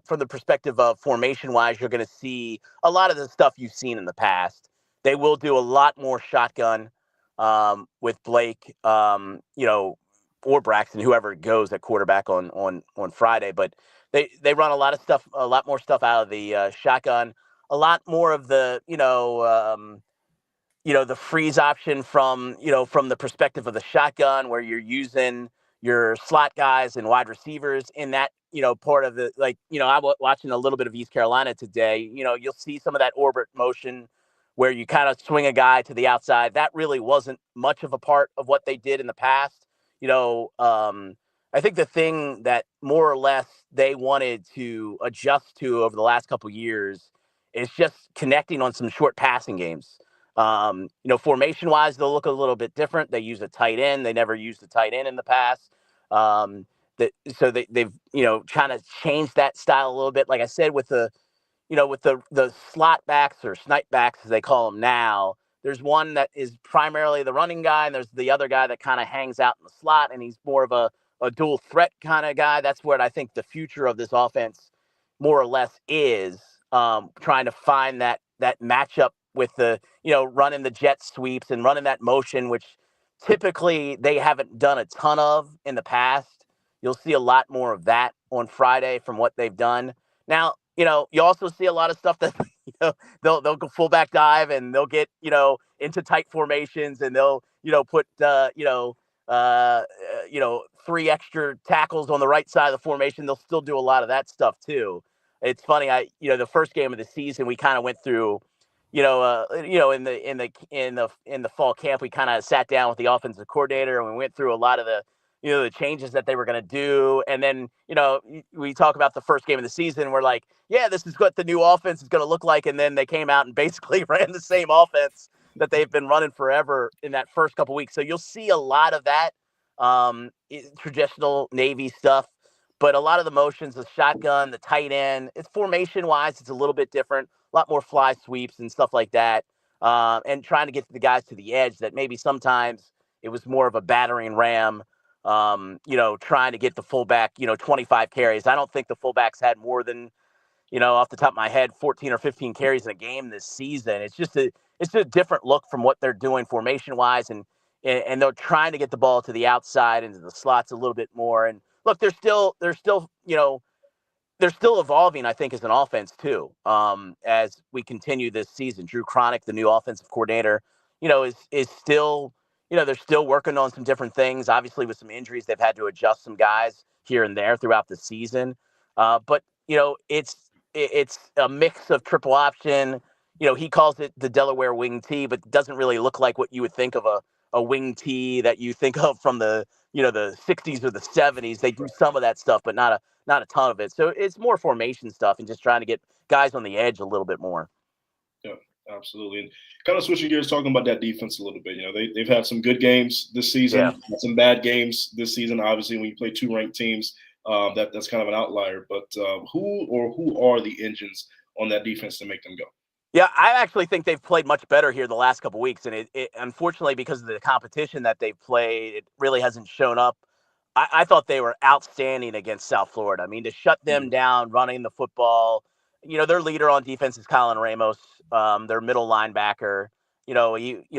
S3: from the perspective of formation-wise, you're going to see a lot of the stuff you've seen in the past. They will do a lot more shotgun with Blake, or Braxton, whoever goes at quarterback on Friday. But they run a lot more stuff out of the shotgun, a lot more of the, the freeze option from the perspective of the shotgun, where you're using your slot guys and wide receivers in that, part of the, I'm watching a little bit of East Carolina today. You'll see some of that orbit motion where you kind of swing a guy to the outside. That really wasn't much of a part of what they did in the past. I think the thing that more or less they wanted to adjust to over the last couple of years is just connecting on some short passing games. Formation wise, they'll look a little bit different. They use a tight end. They never used a tight end in the past. So they've, trying to change that style a little bit. Like I said, with the slot backs or snipe backs, as they call them now, there's one that is primarily the running guy, and there's the other guy that kind of hangs out in the slot, and he's more of a dual threat kind of guy. That's what I think the future of this offense more or less is, trying to find that matchup with the, running the jet sweeps and running that motion, which typically they haven't done a ton of in the past. You'll see a lot more of that on Friday from what they've done. Now, you also see a lot of stuff that, they'll go fullback dive and they'll get, into tight formations, and they'll, put, 3 extra tackles on the right side of the formation. They'll still do a lot of that stuff too. It's funny. The first game of the season, we kind of went through, in the fall camp, we kind of sat down with the offensive coordinator and we went through a lot of the, the changes that they were going to do. And then, we talk about the first game of the season. We're like, yeah, this is what the new offense is going to look like. And then they came out and basically ran the same offense that they've been running forever in that first couple weeks. So you'll see a lot of that traditional Navy stuff, but a lot of the motions, the shotgun, the tight end, it's formation wise, it's a little bit different, a lot more fly sweeps and stuff like that. And trying to get the guys to the edge that maybe sometimes it was more of a battering ram, trying to get the fullback, 25 carries. I don't think the fullbacks had more than, off the top of my head, 14 or 15 carries in a game this season. It's just a different look from what they're doing formation wise. And they're trying to get the ball to the outside into the slots a little bit more. And look, they're still, they're still evolving, I think, as an offense too. As we continue this season, Drew Cronick, the new offensive coordinator, is still, they're still working on some different things. Obviously, with some injuries, they've had to adjust some guys here and there throughout the season. But it's a mix of triple option. He calls it the Delaware wing tee, but doesn't really look like what you would think of a wing tee that you think of from the, the 60s or the 70s. They do some of that stuff, but not a ton of it. So it's more formation stuff and just trying to get guys on the edge a little bit more.
S2: Yeah. Absolutely. And kind of switching gears, talking about that defense a little bit. They've had some good games this season,
S3: Yeah.
S2: some bad games this season. Obviously, when you play two ranked teams, that's kind of an outlier. But who are the engines on that defense to make them go?
S3: Yeah, I actually think they've played much better here the last couple weeks, and it unfortunately because of the competition that they've played, it really hasn't shown up. I thought they were outstanding against South Florida. I mean, to shut them down, running the football. Their leader on defense is Colin Ramos, their middle linebacker.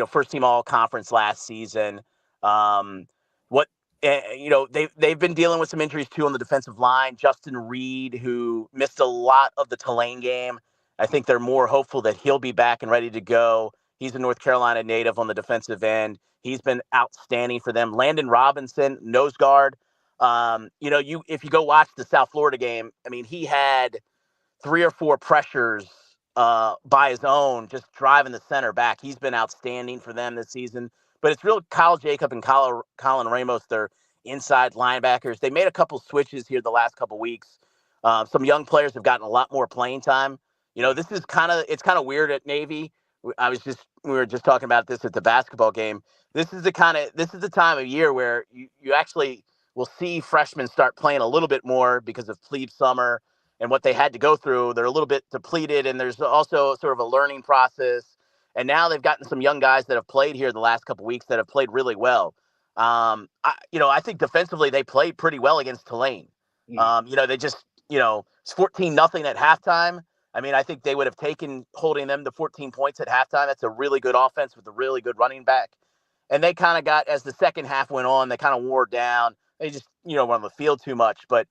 S3: First team all conference last season. What they've been dealing with some injuries too on the defensive line. Justin Reed, who missed a lot of the Tulane game. I think they're more hopeful that he'll be back and ready to go. He's a North Carolina native on the defensive end. He's been outstanding for them. Landon Robinson, nose guard. If you go watch the South Florida game, I mean, he had 3 or 4 pressures by his own, just driving the center back. He's been outstanding for them this season. But it's real Kyle Jacob and Colin Ramos, they're inside linebackers. They made a couple switches here the last couple weeks. Some young players have gotten a lot more playing time. This is it's kind of weird at Navy. We were just talking about this at the basketball game. This is the time of year where you actually will see freshmen start playing a little bit more because of plebe summer and what they had to go through. They're a little bit depleted, and there's also sort of a learning process. And now they've gotten some young guys that have played here the last couple of weeks that have played really well. I think defensively they played pretty well against Tulane. They just, it's 14-0 at halftime. I mean, I think they would have taken holding them to 14 points at halftime. That's a really good offense with a really good running back. And they kind of got, as the second half went on, they kind of wore down. They just, were on the field too much. But,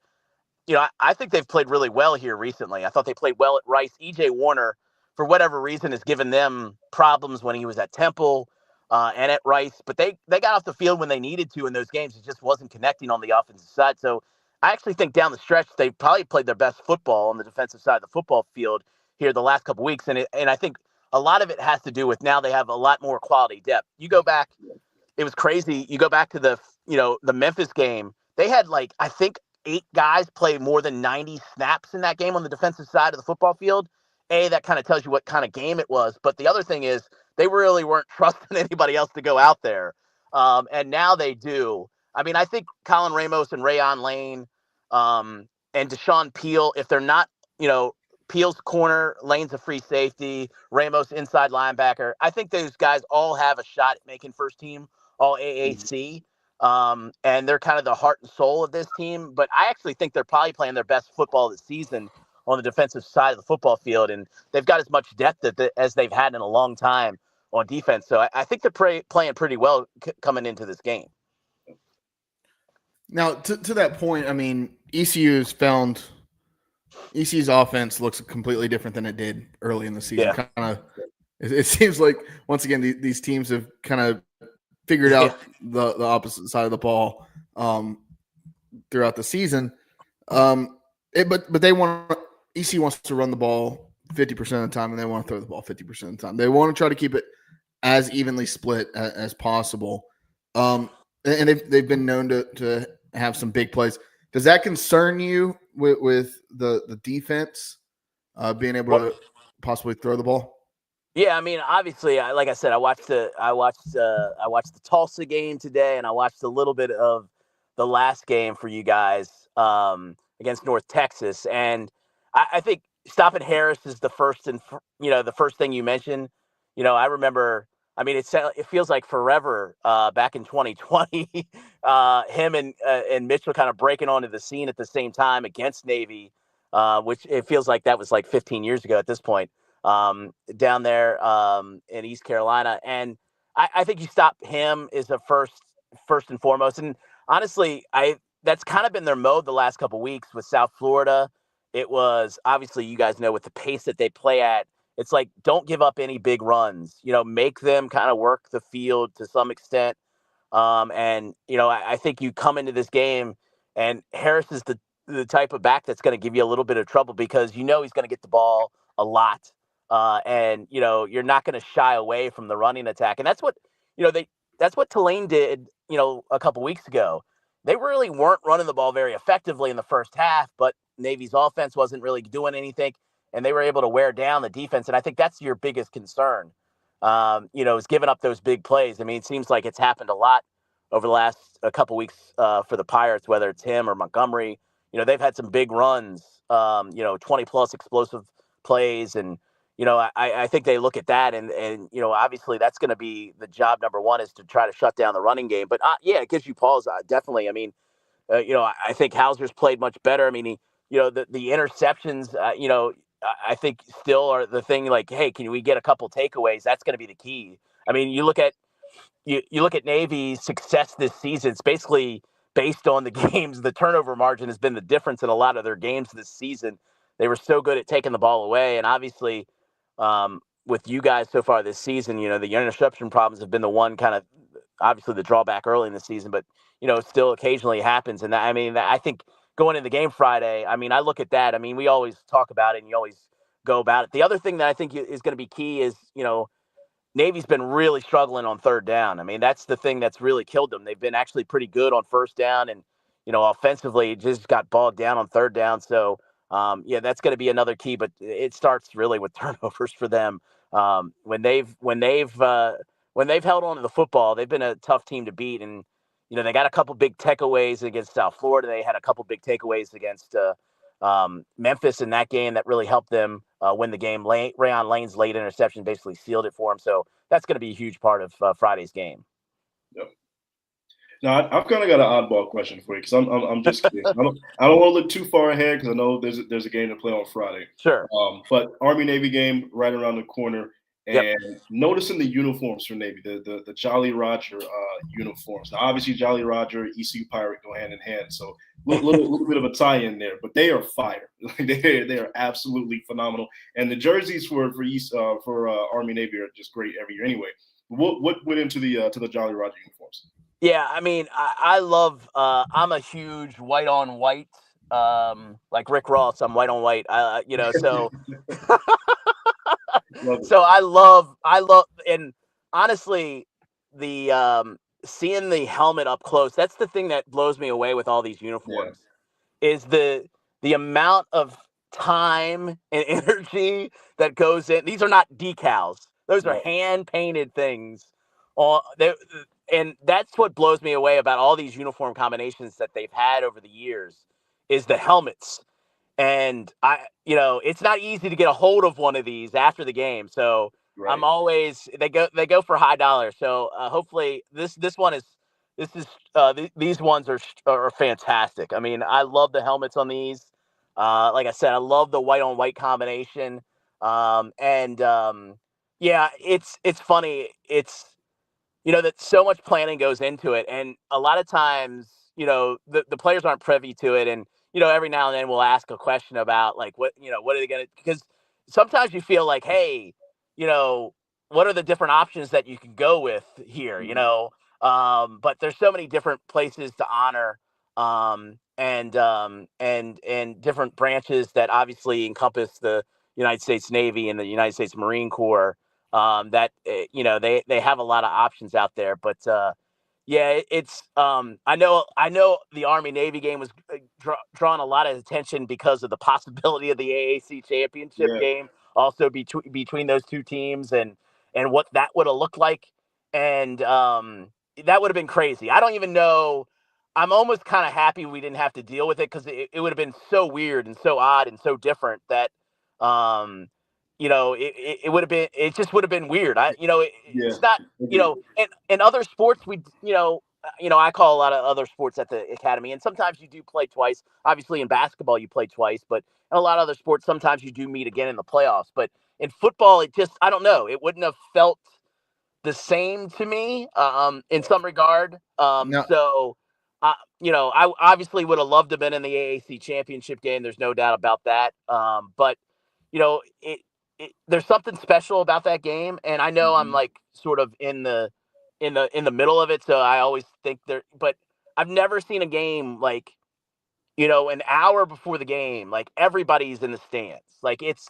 S3: I think they've played really well here recently. I thought they played well at Rice. E.J. Warner, for whatever reason, has given them problems when he was at Temple and at Rice. But they got off the field when they needed to in those games. It just wasn't connecting on the offensive side. So I actually think down the stretch, they probably played their best football on the defensive side of the football field here the last couple of weeks. And I think a lot of it has to do with now they have a lot more quality depth. You go back, it was crazy. You go back to the Memphis game. They had I think 8 guys play more than 90 snaps in that game on the defensive side of the football field. That kind of tells you what kind of game it was. But the other thing is they really weren't trusting anybody else to go out there. And now they do. I mean, I think Colin Ramos and Rayon Lane and Deshaun Peel, if they're not, Peel's corner, Lane's a free safety, Ramos inside linebacker. I think those guys all have a shot at making first team all AAC. And they're kind of the heart and soul of this team. But I actually think they're probably playing their best football this season on the defensive side of the football field. And they've got as much depth as they've had in a long time on defense. So I think they're playing pretty well coming into this game.
S1: Now, to that point, I mean, ECU's offense looks completely different than it did early in the season.
S3: Yeah.
S1: It seems like, once again, these teams have kind of figured out the opposite side of the ball throughout the season. But they ECU wants to run the ball 50% of the time, and they want to throw the ball 50% of the time. They want to try to keep it as evenly split as possible. And they've been known to have some big plays. Does that concern you with the defense being able to possibly throw the ball?
S3: Yeah, I mean, obviously, like I said, I watched the Tulsa game today, and I watched a little bit of the last game for you guys against North Texas, and I think stopping Harris is the first thing you mentioned. I remember. I mean, it feels like forever back in 2020. Him and Mitchell kind of breaking onto the scene at the same time against Navy, which it feels like that was like 15 years ago at this point. Down there in East Carolina. And I think you stop him is the first and foremost. And honestly, that's kind of been their mode the last couple of weeks with South Florida. It was obviously, you guys know, with the pace that they play at, it's like, don't give up any big runs, make them kind of work the field to some extent. I think you come into this game and Harris is the type of back that's going to give you a little bit of trouble because he's going to get the ball a lot. And you're not going to shy away from the running attack. And that's what, that's what Tulane did, a couple weeks ago. They really weren't running the ball very effectively in the first half, but Navy's offense wasn't really doing anything. and they were able to wear down the defense. And I think that's your biggest concern, is giving up those big plays. I mean, it seems like it's happened a lot over the last a couple weeks for the Pirates, whether it's him or Montgomery. They've had some big runs, 20-plus explosive plays. And, I think they look at that and obviously that's going to be the job number one is to try to shut down the running game. But, it gives you pause, definitely. I mean, I think Hauser's played much better. I mean, the interceptions, I think still are the thing like, hey, can we get a couple takeaways? That's going to be the key. I mean, you look at Navy's success this season, it's basically based on the games. The turnover margin has been the difference in a lot of their games this season. They were so good at taking the ball away. And obviously, with you guys so far this season, the interception problems have been the one kind of obviously the drawback early in the season, but it still occasionally happens. And I think going into the game Friday, I mean, I look at that. I mean, we always talk about it and you always go about it. The other thing that I think is going to be key is, Navy's been really struggling on third down. I mean, that's the thing that's really killed them. They've been actually pretty good on first down and, offensively just got bogged down on third down. So, that's going to be another key, but it starts really with turnovers for them. When they've held on to the football, they've been a tough team to beat. And, they got a couple big takeaways against South Florida. They had a couple big takeaways against Memphis in that game that really helped them win the game. Rayon Lane's late interception basically sealed it for him. So that's going to be a huge part of Friday's game.
S2: Yep. Now, I've kind of got an oddball question for you because I'm just kidding. I don't want to look too far ahead because I know there's a game to play on Friday.
S3: Sure.
S2: But Army-Navy game right around the corner. And
S3: Yep.
S2: Noticing the uniforms for Navy, the Jolly Roger uniforms. Now, obviously, Jolly Roger, ECU Pirate go hand in hand. So little bit of a tie-in there, but they are fire. They are absolutely phenomenal. And the jerseys for Army Navy are just great every year. Anyway, what went into the Jolly Roger uniforms?
S3: Yeah, I mean, I love. I'm a huge white on white, like Rick Ross. I'm white on white. So. So I love, and honestly, the seeing the helmet up close, that's the thing that blows me away with all these uniforms, is the amount of time and energy that goes in. These are not decals; those are hand painted things. And that's what blows me away about all these uniform combinations that they've had over the years, is the helmets. And it's not easy to get a hold of one of these after the game. So right. I'm always, they go for high dollar. So hopefully these ones are fantastic. I mean, I love the helmets on these. Like I said, I love the white on white combination. It's funny. It's, that so much planning goes into it. And a lot of times, the players aren't privy to it. And, every now and then we'll ask a question about like, what are they going to, because sometimes you feel like, hey, what are the different options that you can go with here, but there's so many different places to honor, and different branches that obviously encompass the United States Navy and the United States Marine Corps, that, they have a lot of options out there, but, it's I know the Army Navy game was drawing a lot of attention because of the possibility of the AAC championship game also between those two teams and what that would have looked like. And that would have been crazy. I don't even know. I'm almost kind of happy we didn't have to deal with it because it would have been so weird and so odd and so different that it would have been, it just would have been weird. It's not, in other sports, I call a lot of other sports at the academy, and sometimes you do play twice. Obviously in basketball, you play twice, but in a lot of other sports, sometimes you do meet again in the playoffs. But in football, I don't know. It wouldn't have felt the same to me, in some regard.
S1: No.
S3: So, I obviously would have loved to have been in the AAC championship game. There's no doubt about that. But there's something special about that game, and I know I'm like sort of in the middle of it, so I always think but I've never seen a game like, an hour before the game, like everybody's in the stands. Like it's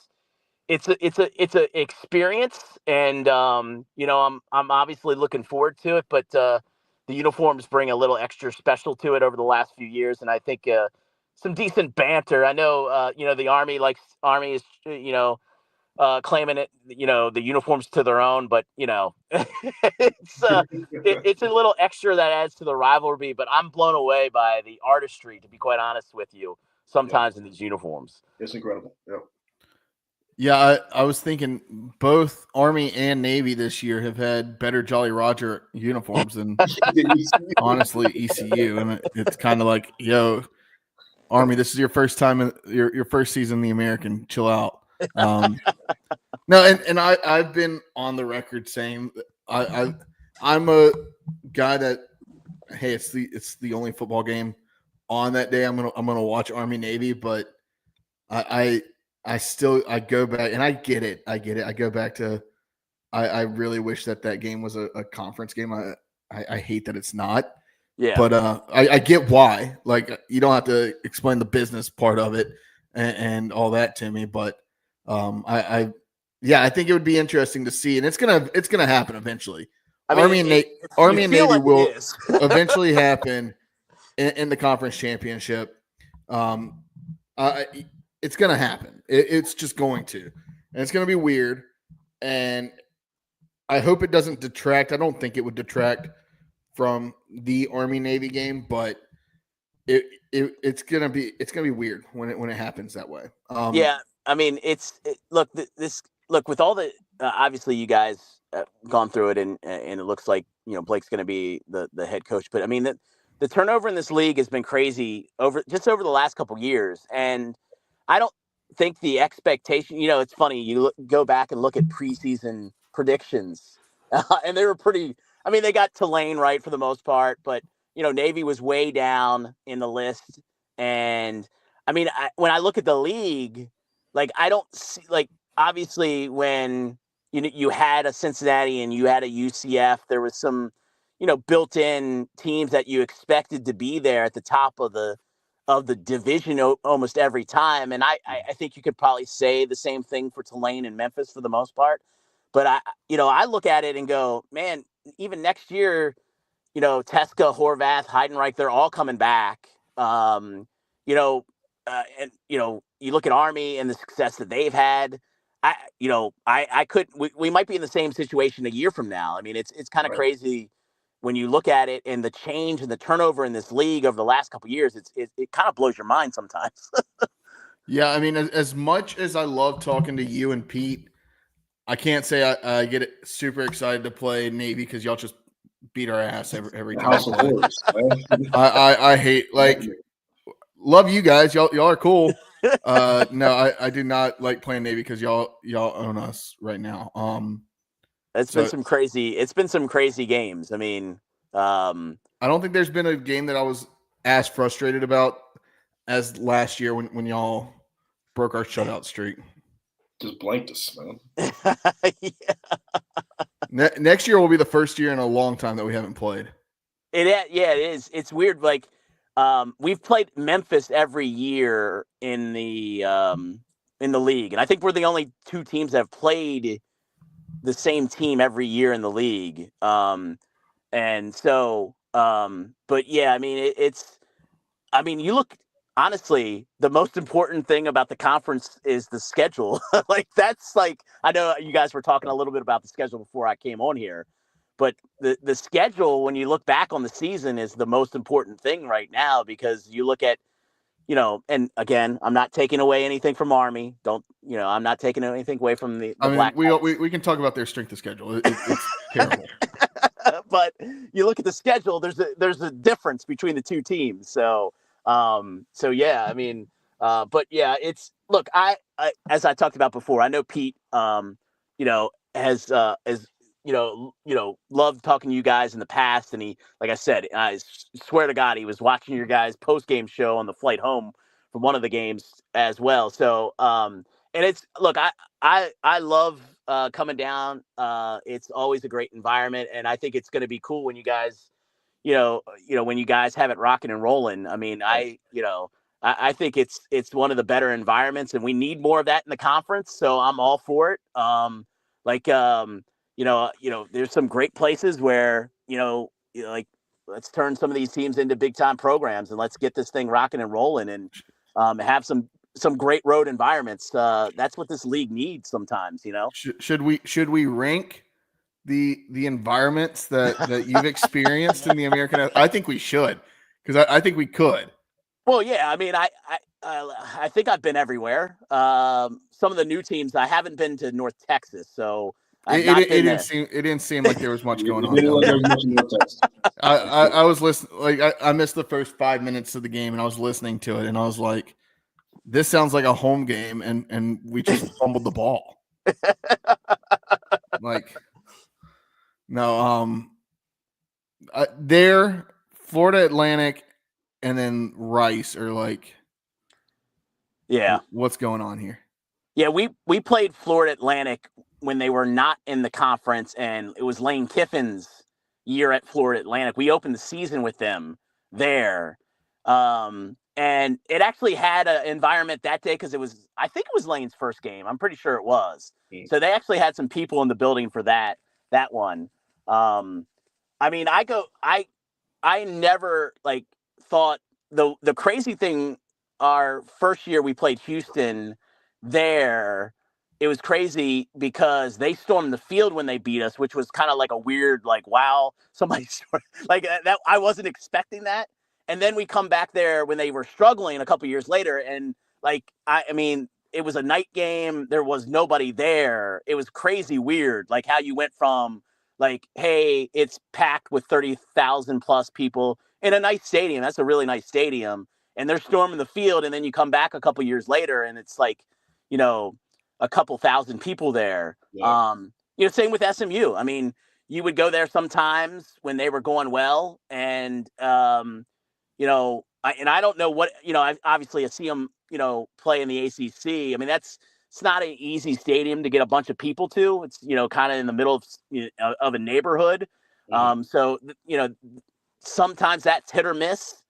S3: a experience, and I'm obviously looking forward to it, but the uniforms bring a little extra special to it over the last few years, and I think decent banter. I know, the Army is, claiming it, the uniforms to their own, but it's a little extra that adds to the rivalry. But I'm blown away by the artistry, to be quite honest with you, sometimes in these uniforms.
S2: It's incredible. Yeah.
S1: Yeah, I was thinking both Army and Navy this year have had better Jolly Roger uniforms than honestly ECU, and it's kind of like, yo, Army, this is your first time in your first season in the American. Chill out. No, and I've been on the record saying I'm a guy that, hey, it's the only football game on that day. I'm gonna watch Army Navy, but I go back, and I get it. I go back to I really wish that game was a conference game. I hate that it's not.
S3: Yeah.
S1: But I get why. Like, you don't have to explain the business part of it and all that to me. But I think it would be interesting to see, and it's gonna happen eventually. Army and Navy will eventually happen in the conference championship. It's gonna happen. It's just going to, and it's gonna be weird. And I hope it doesn't detract. I don't think it would detract from the Army Navy game, but it's gonna be weird when it happens that way.
S3: Yeah, I mean, look with all the obviously you guys gone through it, and it looks like Blake's going to be the head coach, but I mean the turnover in this league has been crazy over the last couple years, and I don't think the expectation. It's funny, you go back and look at preseason predictions, and they were pretty. I mean, they got Tulane right for the most part, but Navy was way down in the list. And I mean, when I look at the league, like, I don't see, like, obviously when you had a Cincinnati and you had a UCF, there was some, built-in teams that you expected to be there at the top of the division almost every time. And I think you could probably say the same thing for Tulane and Memphis for the most part. But I look at it and go, man, even next year, Teska, Horvath, Heidenreich, they're all coming back. And you look at Army and the success that they've had. We might be in the same situation a year from now. I mean, it's kind of crazy when you look at it, and the change and the turnover in this league over the last couple of years. It kind of blows your mind sometimes.
S1: Yeah, I mean, as much as I love talking to you and Pete, I can't say I get super excited to play Navy because y'all just beat our ass every time.
S2: House of Horrors,
S1: I hate, like, love you guys. Y'all are cool. No, I do not like playing Navy because y'all own us right now.
S3: It's been some crazy games. I mean,
S1: I don't think there's been a game that I was as frustrated about as last year when y'all broke our shutout streak.
S2: Just blanked us, man.
S3: Yeah.
S1: Next year will be the first year in a long time that we haven't played.
S3: It is. It's weird. Like, we've played Memphis every year in the league, and I think we're the only two teams that have played the same team every year in the league. And so, but yeah, I mean, you look. Honestly, the most important thing about the conference is the schedule. Like, that's like, I know you guys were talking a little bit about the schedule before I came on here, but the schedule, when you look back on the season, is the most important thing right now, because you look at, and again, I'm not taking away anything from Army. I'm not taking anything away from the Black Hawks.
S1: We can talk about their strength of schedule. It's terrible.
S3: But you look at the schedule, there's a difference between the two teams. So yeah, I mean, but yeah, look, I as I talked about before, I know Pete, has loved talking to you guys in the past, and he, like I said, I swear to God, he was watching your guys' post-game show on the flight home from one of the games as well. So, and look, I love coming down. It's always a great environment, and I think it's going to be cool when you guys. When you guys have it rocking and rolling. I mean, I think it's one of the better environments, and we need more of that in the conference. So I'm all for it. There's some great places where, like let's turn some of these teams into big time programs and let's get this thing rocking and rolling and have some great road environments. That's what this league needs sometimes, you know.
S1: Should we rank the environments that you've experienced in the American? I think we should, because I think we could.
S3: Well, yeah. I mean, I think I've been everywhere. Some of the new teams, I haven't been to North Texas, so
S1: it didn't seem like there was much going on. I was listening, like I missed the first 5 minutes of the game, and I was listening to it, and I was like, "This sounds like a home game," and we just fumbled the ball. Like, no, there, Florida Atlantic, and then Rice are like,
S3: yeah,
S1: what's going on here?
S3: Yeah, we played Florida Atlantic when they were not in the conference, and it was Lane Kiffin's year at Florida Atlantic. We opened the season with them there, and it actually had an environment that day because I think it was Lane's first game. I'm pretty sure it was. So they actually had some people in the building for that one. I mean, I never like thought the crazy thing. Our first year we played Houston there, it was crazy because they stormed the field when they beat us, which was kind of like a weird, like, wow, somebody like that. I wasn't expecting that. And then we come back there when they were struggling a couple years later, and like I mean, it was a night game. There was nobody there. It was crazy weird, like how you went from like, hey, it's packed with 30,000 plus people in a nice stadium. That's a really nice stadium. And they're storming the field, and then you come back a couple years later, and it's like, you know, a couple thousand people there. Yeah. You know, same with SMU. I mean, you would go there sometimes when they were going well, and you know, I don't know what, you know, I see them, you know, play in the ACC. I mean, it's not an easy stadium to get a bunch of people to. It's, you know, kind of in the middle of a neighborhood. Mm-hmm. So, you know, sometimes that's hit or miss.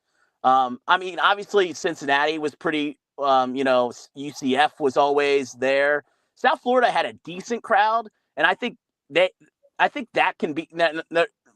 S3: I mean, obviously Cincinnati was pretty, you know, UCF was always there. South Florida had a decent crowd, and I think that can be,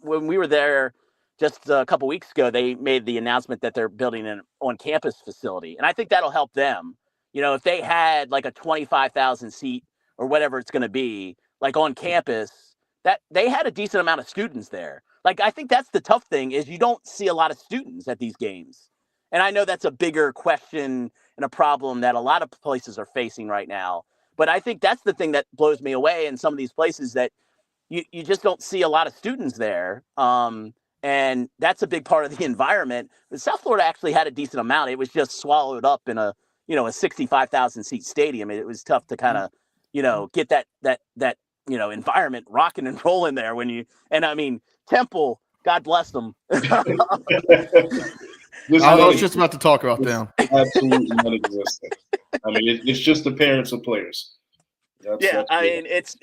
S3: when we were there just a couple weeks ago, they made the announcement that they're building an on-campus facility, and I think that'll help them. You know, if they had like a 25,000 seat or whatever it's going to be, like on campus, that they had a decent amount of students there. Like, I think that's the tough thing is you don't see a lot of students at these games. And I know that's a bigger question and a problem that a lot of places are facing right now. But I think that's the thing that blows me away in some of these places, that you just don't see a lot of students there. And that's a big part of the environment. But South Florida actually had a decent amount. It was just swallowed up in a 65,000 seat stadium. It was tough to kind of, you know, get that you know, environment rocking and rolling there and I mean, Temple, God bless them.
S1: I was just about to talk about them.
S2: Absolutely non-existent. I mean, it's just the parents of players.
S3: That's I mean, it's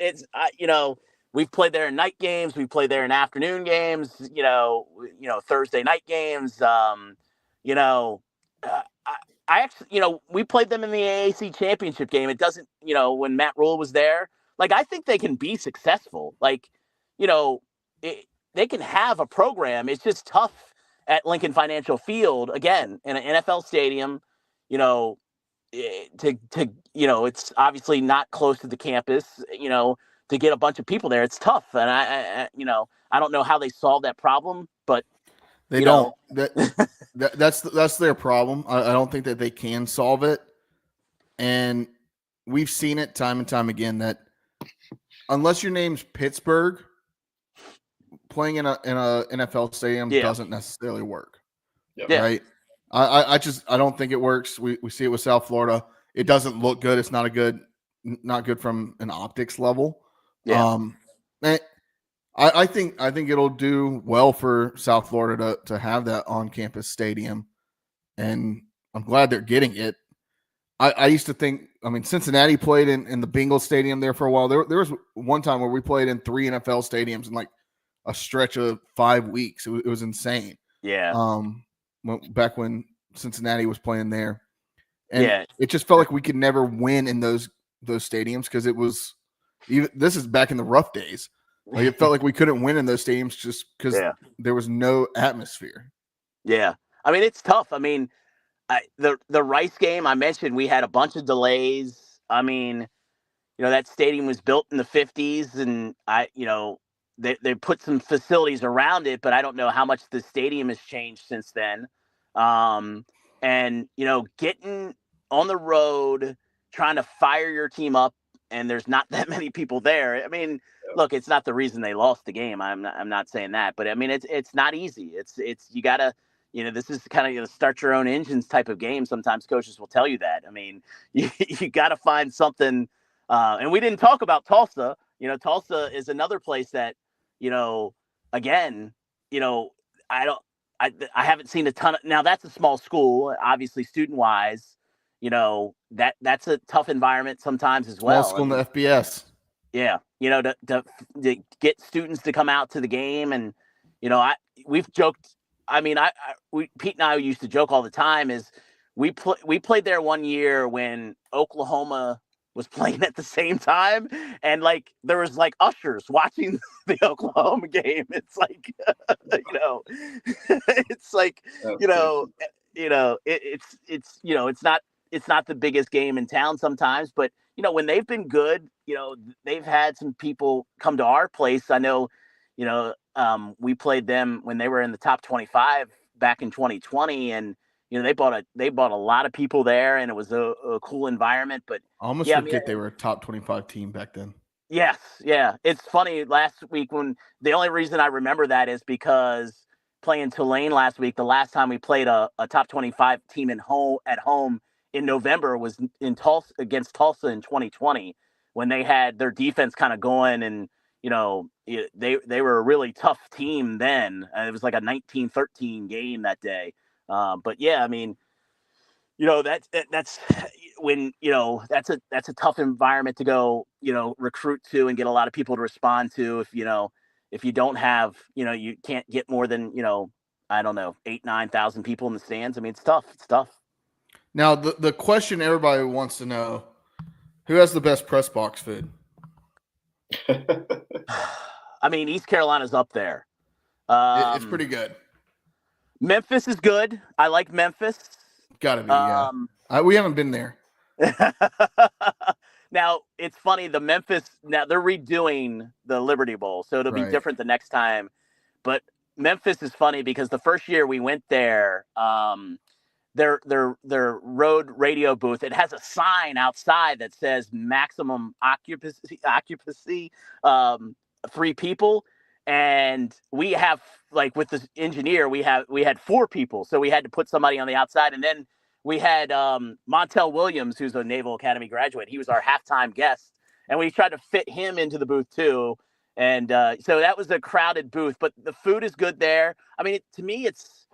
S3: you know, we've played there in night games. We played there in afternoon games. You know, Thursday night games. You know, I actually, you know, we played them in the AAC championship game. It doesn't, you know, when Matt Rule was there. Like, I think they can be successful. Like, you know, they can have a program. It's just tough at Lincoln Financial Field, again, in an NFL stadium, you know, to you know, it's obviously not close to the campus, you know, to get a bunch of people there. It's tough. And I you know, I don't know how they solve that problem, but
S1: they don't. That's their problem. I don't think that they can solve it. And we've seen it time and time again that unless your name's Pittsburgh, playing in a NFL stadium doesn't necessarily work. Yeah. Right? I don't think it works. We see it with South Florida. It doesn't look good. It's not good from an optics level. Yeah. I think it'll do well for South Florida to have that on-campus stadium, and I'm glad they're getting it. I used to think, I mean, Cincinnati played in the Bengals stadium there for a while. There was one time where we played in 3 NFL stadiums in like a stretch of 5 weeks. It was insane.
S3: Yeah.
S1: Back when Cincinnati was playing there, and it just felt like we could never win in those stadiums because it was even. This is back in the rough days. Like it felt like we couldn't win in those stadiums just because there was no atmosphere.
S3: Yeah. I mean, it's tough. I mean, the Rice game I mentioned, we had a bunch of delays. I mean, that stadium was built in the 50s, and they put some facilities around it, but I don't know how much the stadium has changed since then. And getting on the road, trying to fire your team up, and there's not that many people there. I mean, look, it's not the reason they lost the game. I'm not saying that, but I mean, it's not easy. It's you gotta. This is kind of start your own engines type of game. Sometimes coaches will tell you that. I mean, you got to find something. And we didn't talk about Tulsa. Tulsa is another place that, again, I haven't seen a ton of. Now that's a small school, obviously student wise. That's a tough environment sometimes as well.
S1: Small school in the FBS.
S3: Yeah, to get students to come out to the game, and we've joked. I mean, Pete and I used to joke all the time. Is we played there one year when Oklahoma was playing at the same time, and there was ushers watching the Oklahoma game. It's like it's like it's not the biggest game in town sometimes, but when they've been good, they've had some people come to our place. I know we played them when they were in the top 25 back in 2020, and they bought a lot of people there, and it was a cool environment. But
S1: I almost forget they were a top 25 team back then.
S3: Yes, yeah. It's funny. Last week, when the only reason I remember that is because playing Tulane last week, the last time we played a top 25 team at home in November was in Tulsa against Tulsa in 2020, when they had their defense kind of going, and they were a really tough team then. It was like a 19-13 game that day. But yeah, I mean, that's when that's a tough environment to go recruit to and get a lot of people to respond to. If you don't have you can't get more than I don't know 8,000-9,000 people in the stands. I mean, it's tough.
S1: Now the question everybody wants to know: who has the best press box food?
S3: I mean, East Carolina's up there.
S1: It's pretty good.
S3: Memphis is good. I like Memphis.
S1: Gotta be, yeah. We haven't been there.
S3: Now, it's funny, now they're redoing the Liberty Bowl, so it'll be different the next time. But Memphis is funny because the first year we went there, their road radio booth, it has a sign outside that says maximum occupancy, 3 people. And we have, with the engineer, we had 4 people. So we had to put somebody on the outside. And then we had Montel Williams, who's a Naval Academy graduate. He was our halftime guest. And we tried to fit him into the booth too. And so that was a crowded booth. But the food is good there. I mean, to me, it's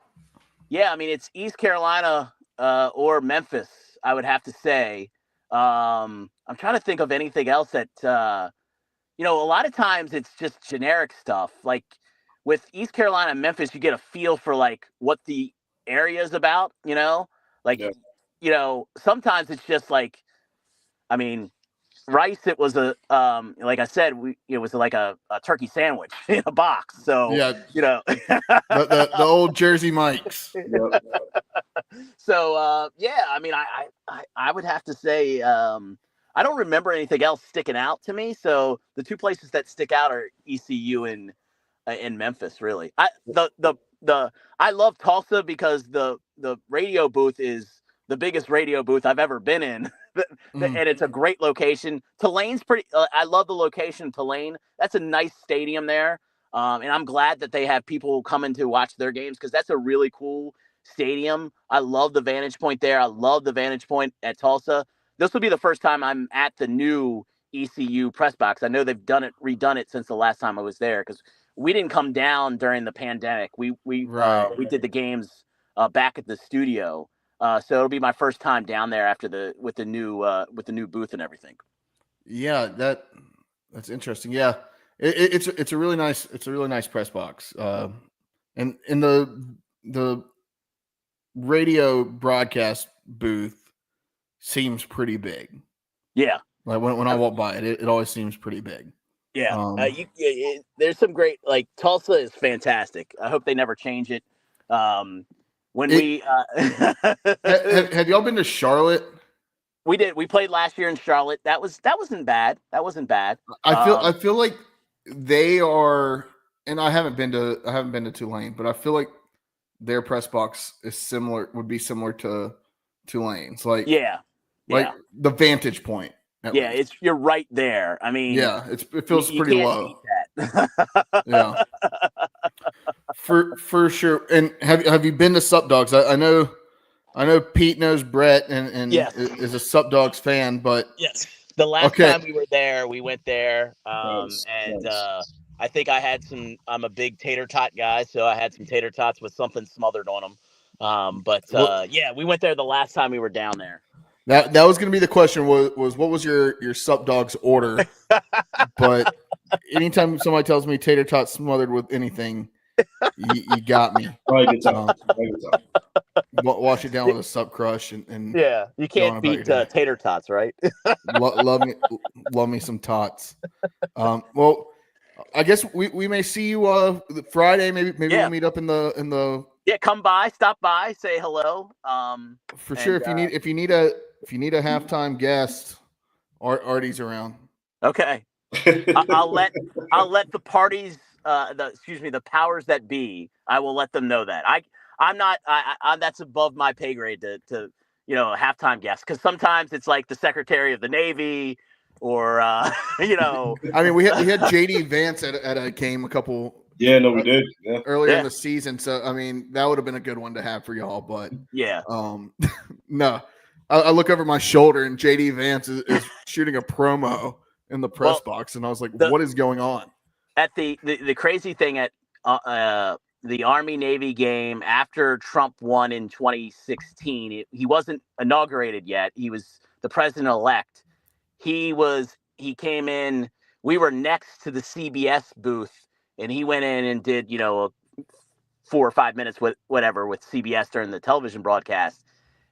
S3: East Carolina or Memphis, I would have to say. I'm trying to think of anything else that a lot of times it's just generic stuff. Like with East Carolina and Memphis, you get a feel for what the area is about, sometimes it's just I mean, Rice, it was like I said, it was like a turkey sandwich in a box. So,
S1: yeah, the old Jersey Mikes.
S2: Yep.
S3: So, yeah, I mean, I would have to say, I don't remember anything else sticking out to me. So the 2 places that stick out are ECU and Memphis, really. I love Tulsa because the radio booth is the biggest radio booth I've ever been in. And it's a great location. Tulane's pretty, I love the location of Tulane. That's a nice stadium there. And I'm glad that they have people coming to watch their games because that's a really cool stadium. I love the vantage point there. I love the vantage point at Tulsa. This will be the first time I'm at the new ECU press box. I know they've redone it since the last time I was there because we didn't come down during the pandemic. We did the games back at the studio. So it'll be my first time down there with the new booth and everything.
S1: Yeah, that's interesting. Yeah, it's a really nice press box. And in the radio broadcast booth seems pretty big.
S3: Yeah.
S1: Like when I walk by it, it always seems pretty big.
S3: Yeah,
S1: Um,
S3: there's some great Tulsa is fantastic. I hope they never change it. When
S1: It-
S3: we
S1: have y'all been to Charlotte?
S3: we played last year in Charlotte. That wasn't bad. That wasn't bad.
S1: I feel like they are, and I haven't been to Tulane, but I feel like their press box would be similar to Tulane's, like
S3: Yeah,
S1: the vantage point. at
S3: yeah.
S1: least.
S3: You're right there. I mean,
S1: Yeah, it feels
S3: you
S1: pretty
S3: can't
S1: low.
S3: beat that.
S1: Yeah, for sure. And have you been to Sup Dogs? I know Pete knows Brett and
S3: Yes.
S1: is a Sup Dogs fan, but
S3: Yes. The last
S1: Okay.
S3: time we were there, we went there,
S2: Nice,
S3: and
S2: nice.
S3: I think I had some. I'm a big tater tot guy, so I had some tater tots with something smothered on them. Yeah, we went there the last time we were down there.
S1: that was going to be the question was what was your Sup Dogs order? But anytime somebody tells me tater tot smothered with anything, you got me.
S2: Probably a good time. Probably a good time.
S1: Wash it down with a Sup Crush and
S3: Yeah, you
S1: on
S3: can't
S1: about your
S3: beat
S1: day.
S3: tater tots, right?
S1: love me some tots. Well, I guess we may see you Friday. Maybe
S3: Yeah.
S1: we'll meet up in the
S3: Yeah, come by, stop by, say hello.
S1: for sure. If you need a halftime guest, Artie's around.
S3: Okay, I'll let the parties, the powers that be. I will let them know that I'm not. I that's above my pay grade to a halftime guest, because sometimes it's like the Secretary of the Navy or
S1: I mean, we had JD Vance at a game a couple.
S2: Yeah, no, we did. Yeah.
S1: Earlier in the season, so I mean that would have been a good one to have for y'all. But
S3: yeah,
S1: no, I look over my shoulder and JD Vance is shooting a promo in the press box, and I was like, "What is going on?"
S3: At the crazy thing at the Army Navy game after Trump won in 2016, he wasn't inaugurated yet. He was the president elect. He came in. We were next to the CBS booth, and he went in and did 4 or 5 minutes with CBS during the television broadcast.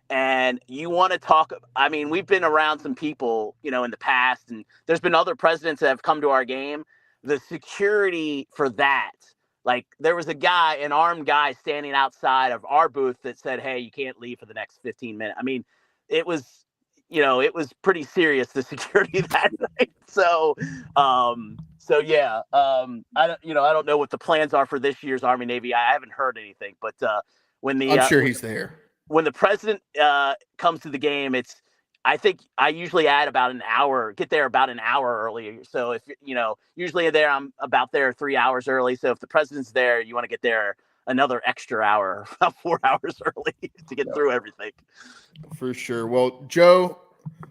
S3: And you want to talk, I mean, we've been around some people, in the past, and there's been other presidents that have come to our game. The security for that, like there was an armed guy standing outside of our booth that said, "Hey, you can't leave for the next 15 minutes." I mean, it was pretty serious, the security that night. So yeah, I don't know what the plans are for this year's Army Navy. I haven't heard anything, but
S1: I'm sure he's there.
S3: When the president comes to the game, I think I usually get there about an hour early. So if usually there, I'm about there 3 hours early. So if the president's there, you want to get there another extra hour, about 4 hours early to get through everything.
S1: For sure. Well, Joe,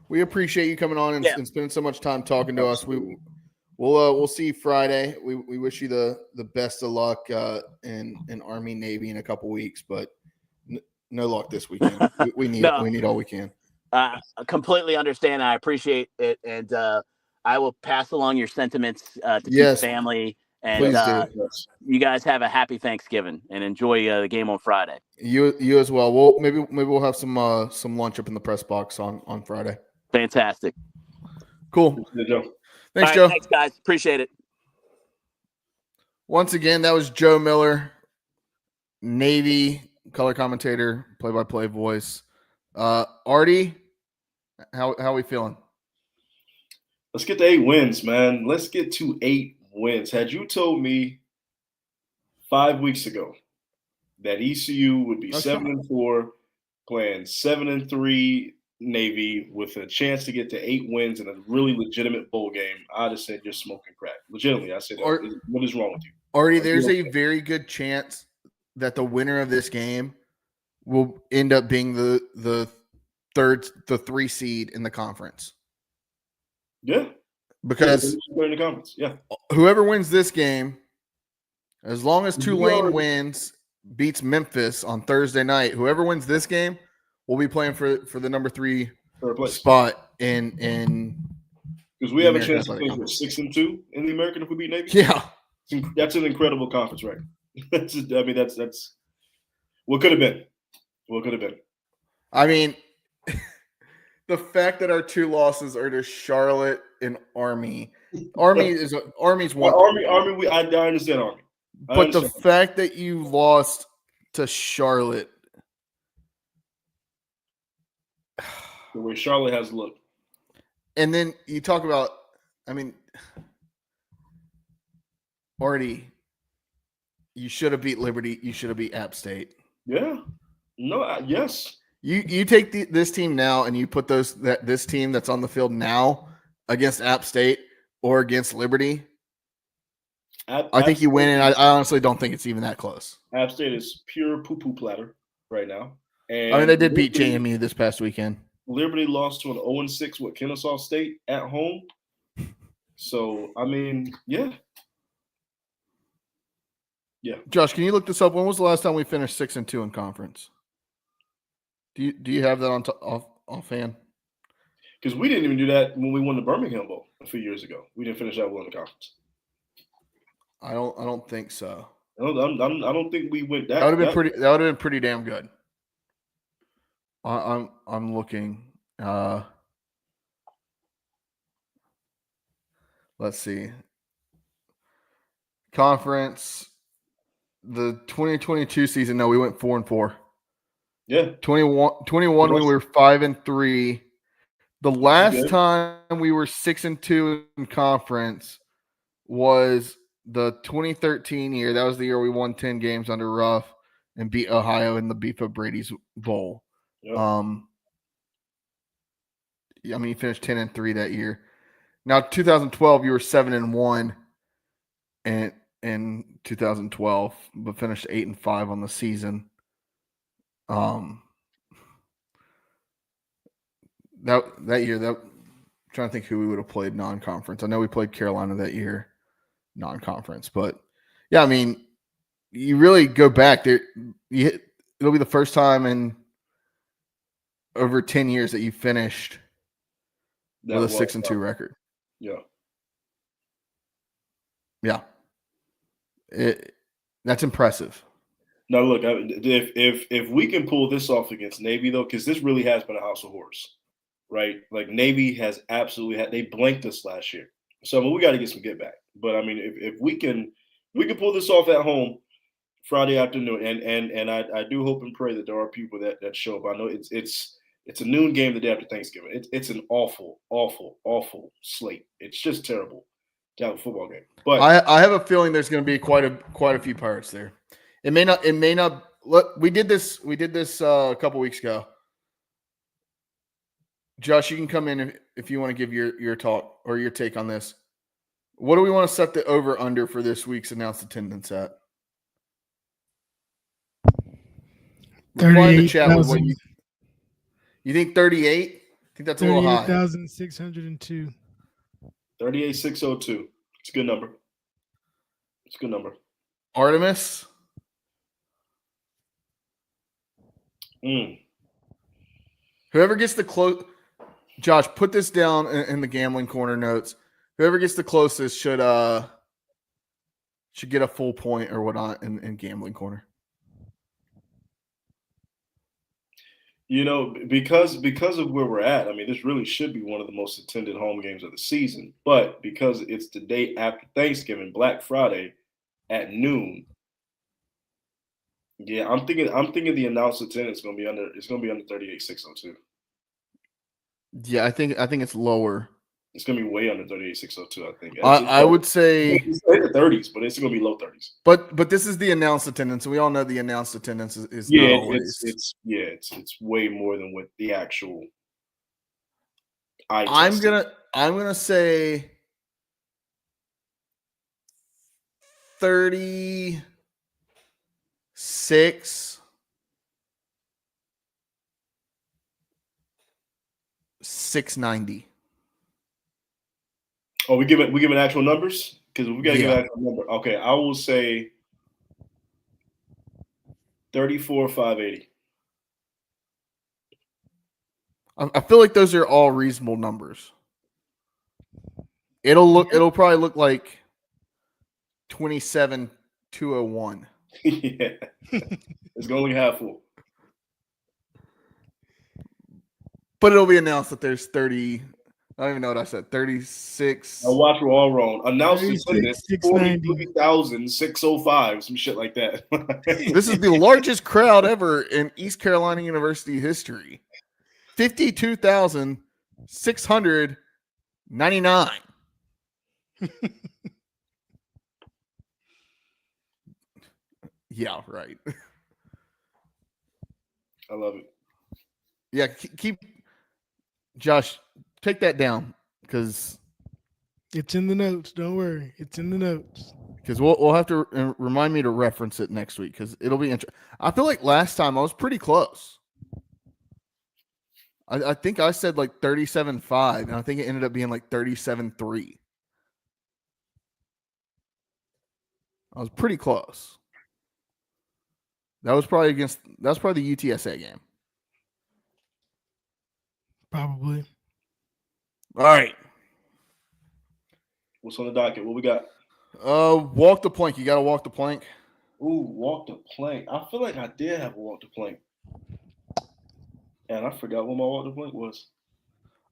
S1: we appreciate you coming on and spending so much time talking to us. We'll see you Friday. We wish you the best of luck in Army Navy in a couple weeks, but no luck this weekend. We need all we can.
S3: I completely understand. I appreciate it, and I will pass along your sentiments to Pete's family. And you guys have a happy Thanksgiving and enjoy the game on Friday.
S1: You as well. Well, maybe we'll have some lunch up in the press box on Friday.
S3: Fantastic.
S1: Cool.
S2: Joe.
S1: Thanks, Joe.
S3: Thanks, guys. Appreciate it.
S1: Once again, that was Joe Miller, Navy color commentator, play-by-play voice. Artie, how are we feeling?
S2: Let's get to 8 wins, man. Let's get to 8 wins. Had you told me 5 weeks ago that ECU would be 7-4, playing 7-3 Navy with a chance to get to 8 wins in a really legitimate bowl game, I'd have said you're smoking crack. Legitimately, I said, what is wrong with you?
S1: Artie, there's a very good chance that the winner of this game will end up being the 3 seed in the conference.
S2: Yeah.
S1: Because
S2: in the conference. Yeah.
S1: Whoever wins this game, as long as Tulane wins, beats Memphis on Thursday night, whoever wins this game will be playing for the number 3 spot in
S2: because we have a chance to play for 6-2 in the American if we beat Navy.
S1: Yeah.
S2: That's an incredible conference record. That's what could have been. What could have been.
S1: I mean, the fact that our 2 losses are to Charlotte and Army. Army's one.
S2: Army. I understand Army.
S1: But the fact that you lost to Charlotte,
S2: the way Charlotte has looked,
S1: and then you talk about, I mean, Artie, you should have beat Liberty. You should have beat App State.
S2: Yeah. No. Yes.
S1: You take this team now and you put this team that's on the field now against App State or against Liberty. I think you win, and I honestly don't think it's even that close.
S2: App State is pure poo-poo platter right now. And
S1: I mean, they did beat JMU this past weekend.
S2: Liberty lost to an 0-6 with Kennesaw State at home. So, I mean, yeah. Yeah.
S1: Josh, can you look this up? When was the last time we finished 6-2 in conference? Do you have that offhand?
S2: Because we didn't even do that when we won the Birmingham Bowl a few years ago. We didn't finish that well in the conference.
S1: I don't think so.
S2: I don't think we went that.
S1: That would have been pretty damn good. I'm looking. Let's see. Conference. The 2022 season. No, we went 4-4.
S2: Yeah.
S1: 21 we were 5-3. The last time we were 6-2 in conference was the 2013 year. That was the year we won 10 games under Ruff and beat Ohio in the Beef of Brady's Bowl.
S2: Yep.
S1: I mean, you finished 10-3 that year. Now, 2012, you were 7-1 and in 2012, but finished 8-5 on the season. That year, I'm trying to think who we would have played non-conference. I know we played Carolina that year, non-conference, but yeah, I mean, you really go back there. It'll be the first time in over 10 years that you finished with a 6-2 record.
S2: Yeah.
S1: Yeah. That's impressive.
S2: Now, look, if we can pull this off against Navy, though, because this really has been a house of horrors, right? Like, Navy has absolutely they blanked us last year. So, I mean, we got to get some get back. But, I mean, if we can pull this off at home Friday afternoon, and I do hope and pray that there are people that show up. I know it's a noon game the day after Thanksgiving. It's an awful, awful, awful slate. It's just terrible to have a football game. But
S1: I have a feeling there's going to be quite a few Pirates there. It may not. Look, we did this a couple weeks ago. Josh, you can come in if you want to give your talk or your take on this. What do we want to set the over under for this week's announced attendance at?
S4: 38,000.
S1: You think 38? I think that's a little high.
S4: 38,602.
S2: 38,602. It's a good number. It's a good number.
S1: Artemis? Whoever gets the close, Josh, put this down in the gambling corner notes. Whoever gets the closest should get a full point or whatnot in gambling corner.
S2: You know, because of where we're at, I mean, this really should be one of the most attended home games of the season. But because it's the day after Thanksgiving, Black Friday, at noon. Yeah, I'm thinking the announced attendance is going to be under 38,602.
S1: Yeah, I think it's lower.
S2: It's going to be way under 38,602. I think.
S1: I would say
S2: it's in the 30s, but it's going to be low 30s.
S1: But this is the announced attendance, and we all know the announced attendance is
S2: yeah,
S1: not always.
S2: It's way more than what the actual.
S1: I'm gonna say 36. 690.
S2: Oh, we give actual numbers because we got to give an actual number. Okay, I will say 34,580.
S1: I feel like those are all reasonable numbers. It'll probably look like 27,201.
S2: Yeah, it's going to look half full.
S1: But it'll be announced that there's 30. I don't even know what I said. 36.
S2: I watch we're all wrong. Announced attendance
S4: 36,690.
S2: 43,605, some shit like that.
S1: This is the largest crowd ever in East Carolina University history. 52,699. Yeah, right.
S2: I love it.
S1: Yeah, keep Josh, take that down because
S4: It's in the notes. Don't worry. It's in the notes.
S1: we'll have to remind me to reference it next week because it'll be interesting. I feel like last time I was pretty close. I think I said like 37.5, and I think it ended up being like 37.3. I was pretty close. That was probably the UTSA game.
S4: Probably.
S1: All right.
S2: What's on the docket? What we got?
S1: Walk the plank. You got to walk the plank.
S2: Ooh, walk the plank. I feel like I did have a walk the plank. And I forgot what my walk the plank was.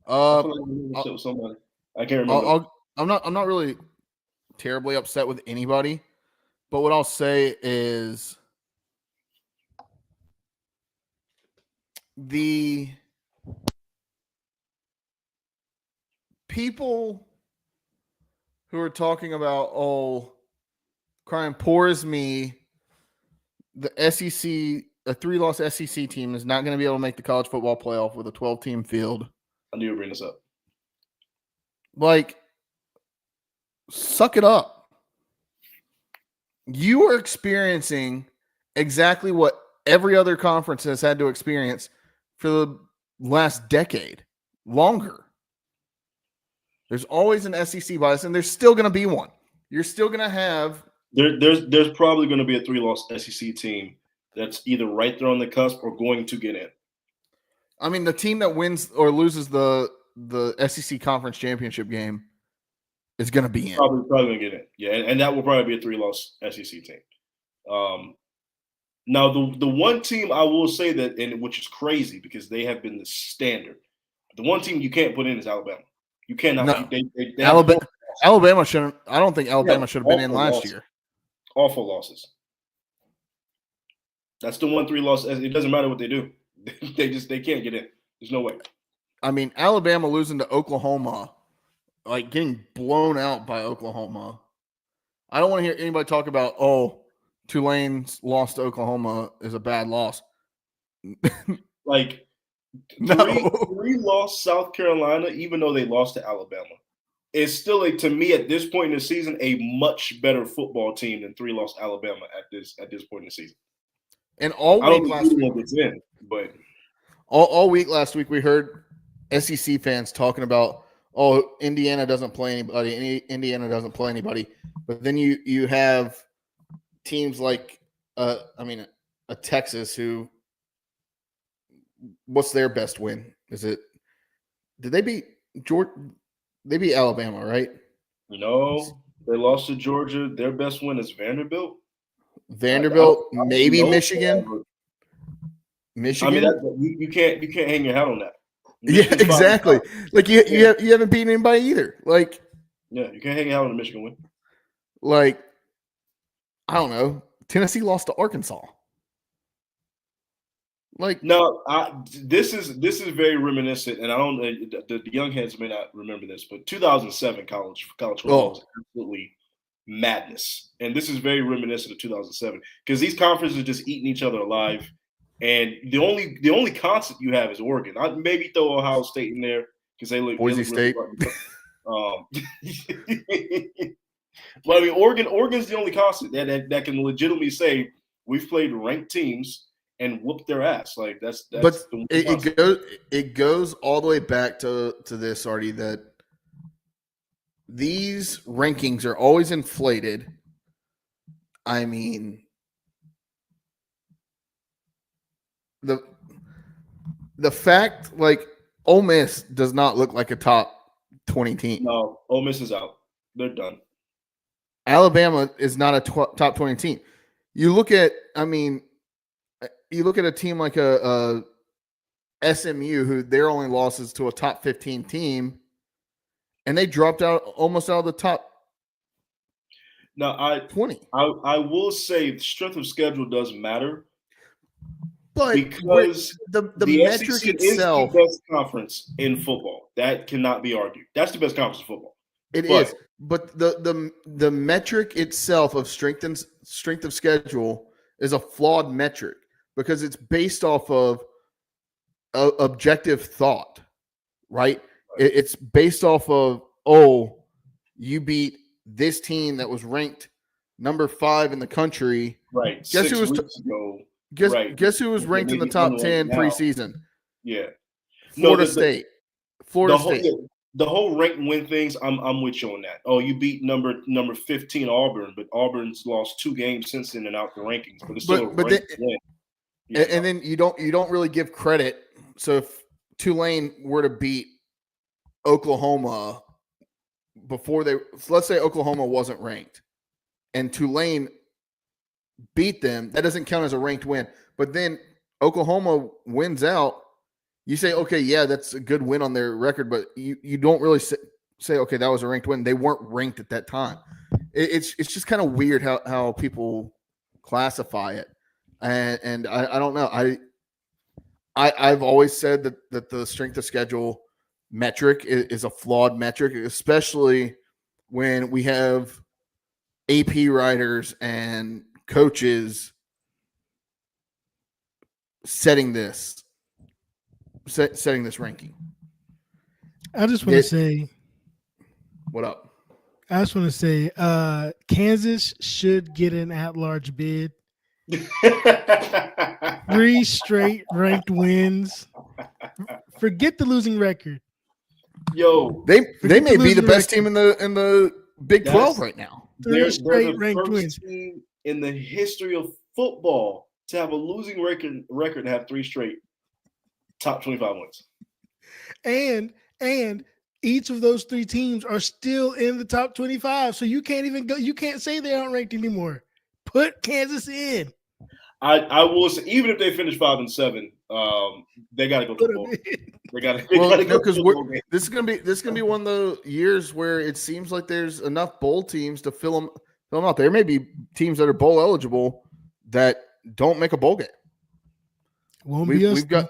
S2: I feel like I upset with somebody. I can't remember.
S1: I'm not really terribly upset with anybody, but what I'll say is the people who are talking about, crying poor as me, the SEC, a 3-loss SEC team is not going to be able to make the college football playoff with a 12-team field.
S2: I knew you would bring this up.
S1: Like, suck it up. You are experiencing exactly what every other conference has had to experience for the last decade, longer. There's always an SEC bias, and there's still going to be one. You're still going to have.
S2: There's probably going to be a 3-loss SEC team that's either right there on the cusp or going to get in.
S1: I mean, the team that wins or loses the SEC conference championship game is going to be in.
S2: Probably going to get in. Yeah, and that will probably be a 3-loss SEC team. Now, the one team I will say that, and which is crazy because they have been the standard. The one team you can't put in is Alabama. You cannot.
S1: No.
S2: They
S1: Alabama shouldn't. I don't think Alabama should have been in last year.
S2: Awful losses. That's the 1-3 loss. It doesn't matter what they do. They can't get in. There's no way.
S1: I mean, Alabama losing to Oklahoma, like getting blown out by Oklahoma. I don't want to hear anybody talk about, Tulane's loss to Oklahoma is a bad loss.
S2: Like, three lost South Carolina, even though they lost to Alabama. It's still, to me, at this point in the season, a much better football team than 3 lost Alabama at this point in the season.
S1: And all week last week,
S2: but
S1: all week last week, we heard SEC fans talking about, Indiana doesn't play anybody. Indiana doesn't play anybody. But then you have teams like, a Texas who, what's their best win? Did they beat Georgia? They beat Alabama, right?
S2: No, they lost to Georgia. Their best win is Vanderbilt.
S1: Maybe Michigan. Michigan.
S2: I mean, you can't hang your hat on that.
S1: Yeah, exactly. Like you haven't beaten anybody either. Like,
S2: yeah, you can't hang your hat on the Michigan win.
S1: Like, I don't know. Tennessee lost to Arkansas. Like,
S2: no, this is very reminiscent, and I don't. The young heads may not remember this, but 2007 college football was absolutely madness, and this is very reminiscent of 2007 because these conferences are just eating each other alive, and the only constant you have is Oregon. I'd maybe throw Ohio State in there because they look
S1: Boise State.
S2: But I mean, Oregon's the only constant that can legitimately say we've played ranked teams and whoop their ass. Like that's
S1: but it goes all the way back to this, Artie, that these rankings are always inflated. I mean, the fact, like, Ole Miss does not look like a top 20 team.
S2: No, Ole Miss is out. They're done.
S1: Alabama is not a top 20 team. You look at a team like a SMU, who their only loss is to a top 15 team, and they dropped out almost out of the top
S2: Now,
S1: 20.
S2: I will say the strength of schedule does matter
S1: But
S2: because
S1: the
S2: the
S1: metric
S2: SEC
S1: itself,
S2: is the best conference in football. That cannot be argued. That's the best conference in football.
S1: it is. But the metric itself of strength of schedule is a flawed metric because it's based off of objective thought, right? It's based off of, oh, you beat this team that was ranked number 5 in the country.
S2: Right.
S1: Guess
S2: 6
S1: who was
S2: weeks ago.
S1: Guess who was ranked in the top 10 preseason?
S2: Yeah.
S1: Florida State. Florida State.
S2: The whole rank and win things, I'm with you on that. Oh, you beat number 15 Auburn, but Auburn's lost 2 games since then and out the rankings. But it's still a ranked win. Yeah.
S1: And then you don't really give credit. So if Tulane were to beat Oklahoma before let's say Oklahoma wasn't ranked and Tulane beat them, that doesn't count as a ranked win. But then Oklahoma wins out. You say, okay, yeah, that's a good win on their record, but you don't really say, okay, that was a ranked win. They weren't ranked at that time. It's just kind of weird how people classify it. And I don't know. I've always said that the strength of schedule metric is a flawed metric, especially when we have AP writers and coaches setting this ranking.
S4: I just want to say,
S1: what up?
S4: I just want to say, Kansas should get an at-large bid. 3 straight ranked wins. Forget the losing record.
S2: Yo,
S1: they may be the best team in the Big 12 right now.
S4: 3 straight
S2: the
S4: ranked
S2: first
S4: wins
S2: team in the history of football to have a losing record and have 3 straight top 25 wins.
S4: And each of those 3 teams are still in the top 25. So you can't even go. You can't say they aren't ranked anymore. Put Kansas in.
S2: I will say, even if they finish 5 and 7, they got to go to the bowl. They got to go
S1: because
S2: to the bowl game.
S1: this is gonna be one of the years where it seems like there's enough bowl teams to fill them out. There may be teams that are bowl eligible that don't make a bowl game. We've got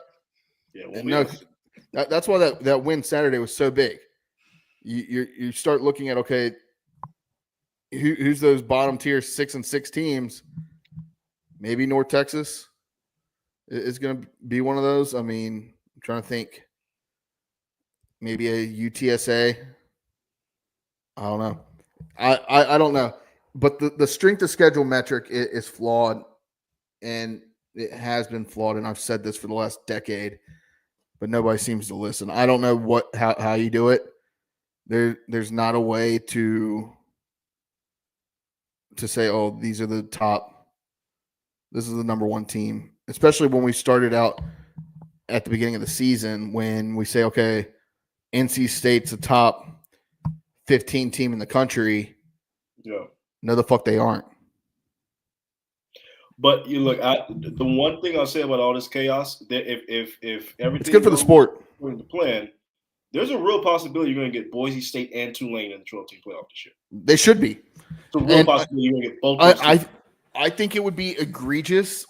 S1: that's why that win Saturday was so big. You start looking at, okay, who's those bottom tier 6 and 6 teams? Maybe North Texas is going to be one of those. I mean, I'm trying to think. Maybe a UTSA. I don't know. I don't know. But the strength of schedule metric is flawed, and it has been flawed. And I've said this for the last decade, but nobody seems to listen. I don't know how you do it. There's not a way to say, oh, these are the top. This is the number 1 team, especially when we started out at the beginning of the season when we say, okay, NC State's the top 15 team in the country.
S2: Yeah.
S1: No, the fuck they aren't.
S2: But you look, the one thing I'll say about all this chaos, that if everything
S1: it's good for the sport.
S2: The plan, there's a real possibility you're going to get Boise State and Tulane in the 12-team playoff this year.
S1: They should be.
S2: It's a real possibility you're going to get both.
S1: I think it would be egregious.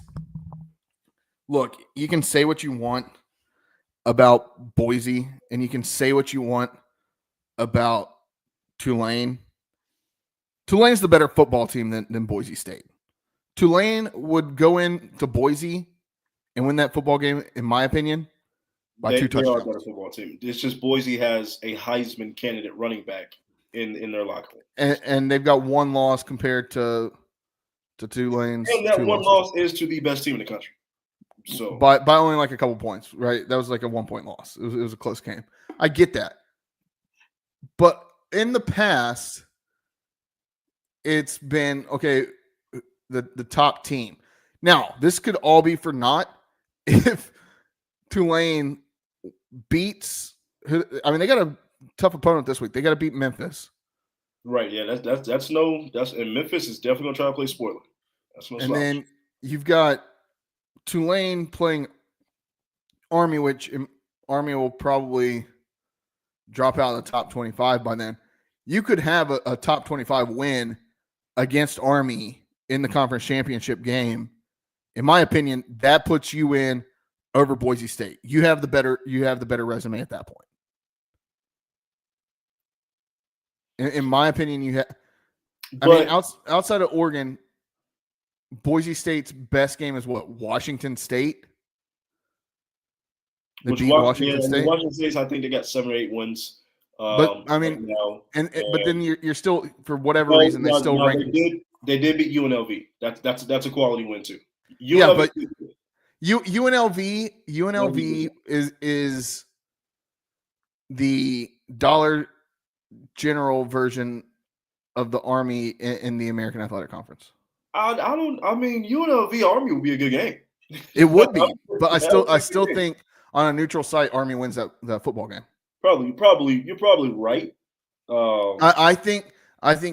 S1: Look, you can say what you want about Boise, and you can say what you want about Tulane. Tulane's the better football team than Boise State. Tulane would go into Boise and win that football game, in my opinion, by 2 touchdowns. They are a
S2: better football team. It's just Boise has a Heisman candidate running back in their locker room.
S1: And they've got 1 loss compared to Tulane's.
S2: And that 1 loss is to the best team in the country. So
S1: by only like a couple points, right? That was like a 1-point loss. It was a close game. I get that. But in the past, it's been, okay, the top team. Now, this could all be for naught if Tulane beats, I mean, they got a tough opponent this week. They got to beat Memphis.
S2: Right, yeah, and Memphis is definitely gonna try to play spoiler. That's no slouch.
S1: Then you've got Tulane playing Army, which Army will probably drop out of the top 25 by then. You could have a top 25 win against Army in the conference championship game. In my opinion, that puts you in over Boise State. You have the better resume at that point. In my opinion, you have. I mean, outside of Oregon, Boise State's best game is what? Washington State.
S2: Washington State, I think they got 7 or 8 wins.
S1: But I mean, right but then you're still, for whatever reason, they still rank.
S2: They did beat UNLV. That's a quality win too.
S1: Yeah, but UNLV is the Dollar General version of the Army in the American Athletic Conference.
S2: I mean, UNLV Army would be a good game.
S1: It would be, but I still think on a neutral site, Army wins that football game.
S2: Probably, you're probably right.
S1: I think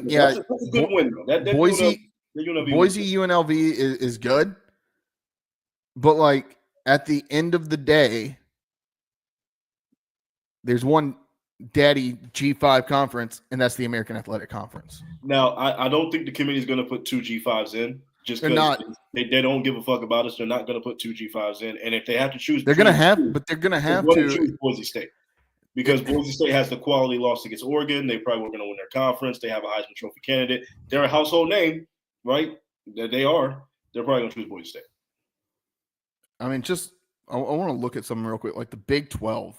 S1: yeah.
S2: That's a good win though. That
S1: Boise UNLV is good, but like at the end of the day, there's one daddy G5 conference, and that's the American Athletic Conference.
S2: Now, I don't think the committee is going to put 2 G5s in. Just because they don't give a fuck about us, they're not going to put 2 G5s in. And if they have to choose,
S1: they're going to have to
S2: choose Boise State, because Boise State has the quality loss against Oregon. They probably were going to win their conference. They have a Heisman Trophy candidate. They're a household name, right? They are. They're probably going to choose Boise State.
S1: I mean, I want to look at something real quick, like the Big 12.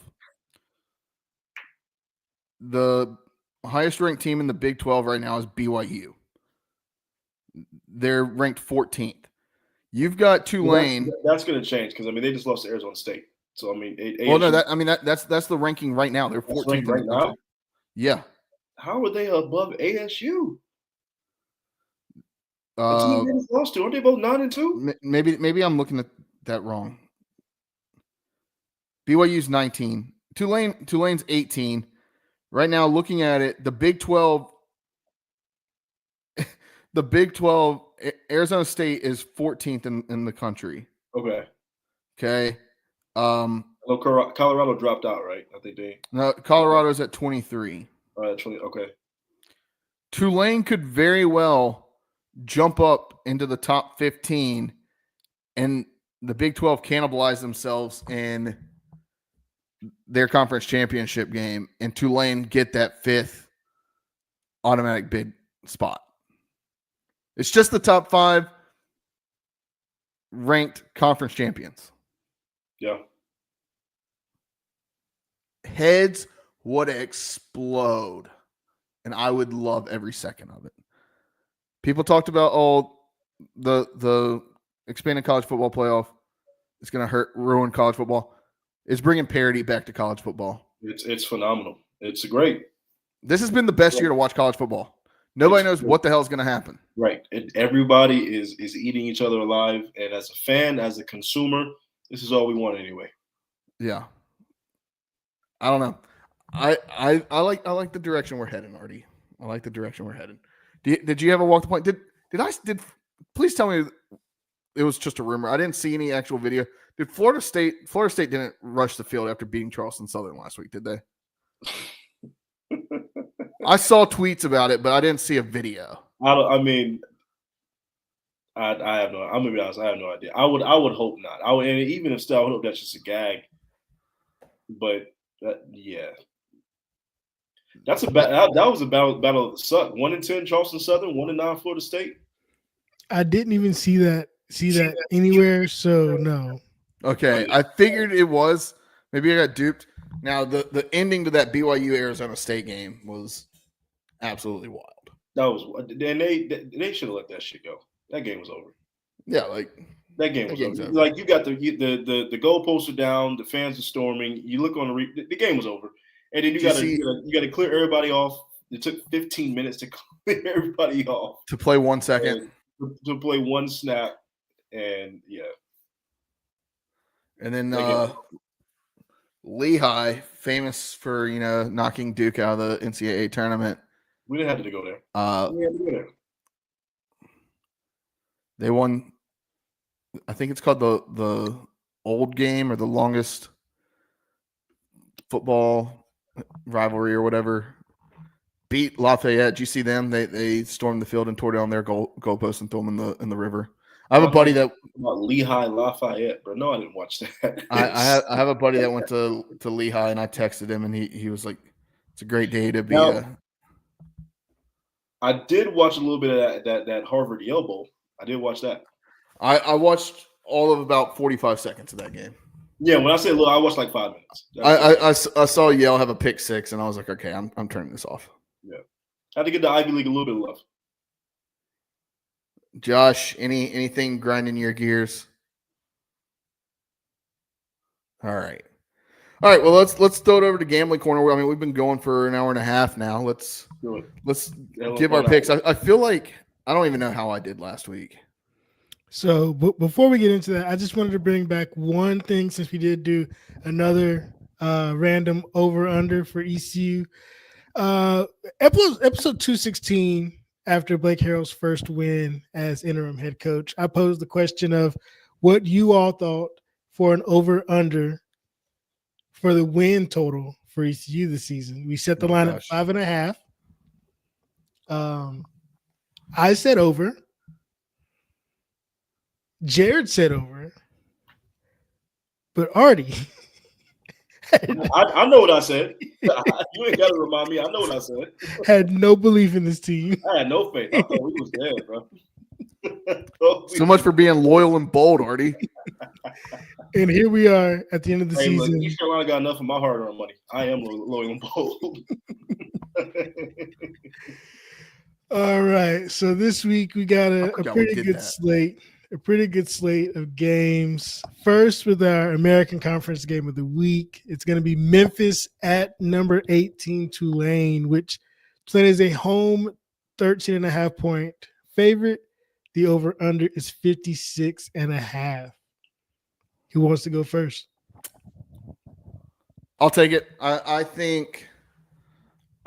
S1: The highest ranked team in the Big 12 right now is BYU. They're ranked 14th. You've got Tulane.
S2: That's going to change because I mean they just lost to Arizona State. So I mean,
S1: that's the ranking right now. They're 14th
S2: right now.
S1: Yeah.
S2: How are they above ASU? The team they just lost to, aren't they both 9-2?
S1: Maybe I'm looking at that wrong. BYU's 19. Tulane's 18. Right now, looking at it, the Big 12, Arizona State is 14th in the country. Okay.
S2: Colorado dropped out, right? I think
S1: No, Colorado's at 23.
S2: 20. Okay.
S1: Tulane could very well jump up into the top 15, and the Big 12 cannibalize themselves in their conference championship game, and Tulane get that 5th automatic bid spot. It's just the top 5 ranked conference champions.
S2: Yeah.
S1: Heads would explode, and I would love every second of it. People talked about the expanded college football playoff. It's going to ruin college football. It's bringing parity back to college football.
S2: It's phenomenal. It's great.
S1: This has been the best year to watch college football. Nobody knows what the hell is going to happen.
S2: Right. Everybody is eating each other alive. And as a fan, as a consumer, this is all we want anyway.
S1: Yeah. I don't know. I like the direction we're heading, Artie. I like the direction we're heading. Did you ever walk the point? Did please tell me it was just a rumor. I didn't see any actual video. Did Florida State didn't rush the field after beating Charleston Southern last week, did they? I saw tweets about it, but I didn't see a video.
S2: I have no. I'm gonna be honest. I have no idea. I would hope not. And even if still, I would hope that's just a gag. But yeah, that was a battle of the suck. 1-10 Charleston Southern, 1-9 Florida State.
S4: I didn't even see that anywhere. So no.
S1: Okay, I figured it was. Maybe I got duped. Now the ending to that BYU Arizona State game was absolutely wild.
S2: And they should have let that shit go. That game was over.
S1: Yeah, like
S2: that game was over. Like you got the goalposts are down, the fans are storming. You look on the game was over, and then you got to clear everybody off. It took 15 minutes to clear everybody off
S1: to play 1 second,
S2: to play one snap, and yeah.
S1: And then Lehigh, famous for knocking Duke out of the NCAA tournament.
S2: We didn't have to go there.
S1: They won. I think it's called the old game or the longest football rivalry or whatever, beat Lafayette. Did you see them? They stormed the field and tore down their goalposts and threw them in the river. I have a buddy that
S2: about Lehigh Lafayette, but no, I didn't watch that.
S1: I have a buddy that went to Lehigh, and I texted him, and he was like, "It's a great day to be."
S2: I did watch a little bit of that Harvard Yale Bowl. I did watch that.
S1: I watched all of about 45 seconds of that game.
S2: Yeah, when I say little, I watched like 5 minutes.
S1: I saw Yale have a pick 6, and I was like, okay, I'm turning this off.
S2: Yeah, I had to get the Ivy League a little bit of love.
S1: Josh, anything grinding your gears? All right. Well, let's throw it over to Gambling Corner. I mean, we've been going for an hour and a half now. Let's give our picks. I feel like I don't even know how I did last week.
S4: So before we get into that, I just wanted to bring back one thing since we did do another random over-under for ECU. Episode 216, after Blake Harrell's first win as interim head coach, I posed the question of what you all thought for an over-under for the win total for ECU this season. We set the line at 5.5. I said over. Jared said over. But Artie.
S2: I know what I said. You ain't got to remind me. I know what I said.
S4: Had no belief in this team.
S2: I had no faith. I thought we was dead, bro.
S1: So much for being loyal and bold, Artie.
S4: And here we are at the end of the season.
S2: Look, East Carolina got enough of my hard-earned money. I am loyal and bold.
S4: All right. So this week we got a pretty good slate. A pretty good slate of games. First, with our American Conference game of the week, it's going to be Memphis at number 18 Tulane, which Tulane is a home 13.5 point favorite. The over-under is 56.5. Who wants to go first?
S1: I'll take it. I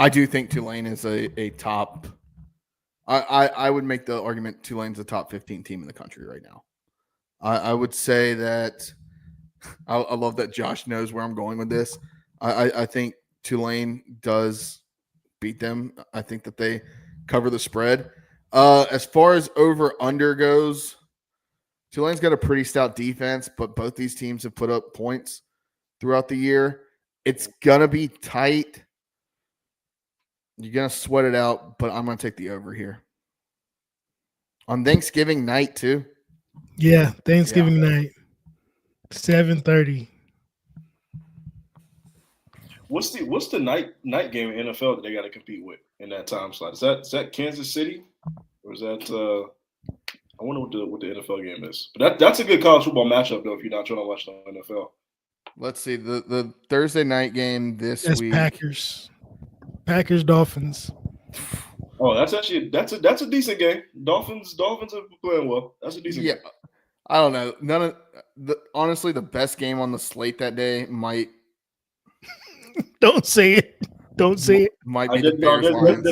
S1: do think Tulane is a top. I would make the argument Tulane's a top 15 team in the country right now. I would say that I love that Josh knows where I'm going with this. I think Tulane does beat them. I think that they cover the spread. As far as over-under goes, Tulane's got a pretty stout defense, but both these teams have put up points throughout the year. It's going to be tight. You're going to sweat it out, but I'm going to take the over here. On Thanksgiving night, too.
S4: Yeah, Thanksgiving night. 7:30.
S2: What's the night game in NFL that they got to compete with in that time slot? Is that Kansas City? Or is that I wonder what the NFL game is. But that's a good college football matchup, though, if you're not trying to watch the NFL.
S1: Let's see. The Thursday night game this week.
S4: Packers Dolphins.
S2: Oh, that's a decent game. Dolphins are playing well. That's a decent game.
S1: I don't know. Honestly, the best game on the slate that day might.
S4: Don't say it. Don't say it.
S1: Might be the Bears Lions.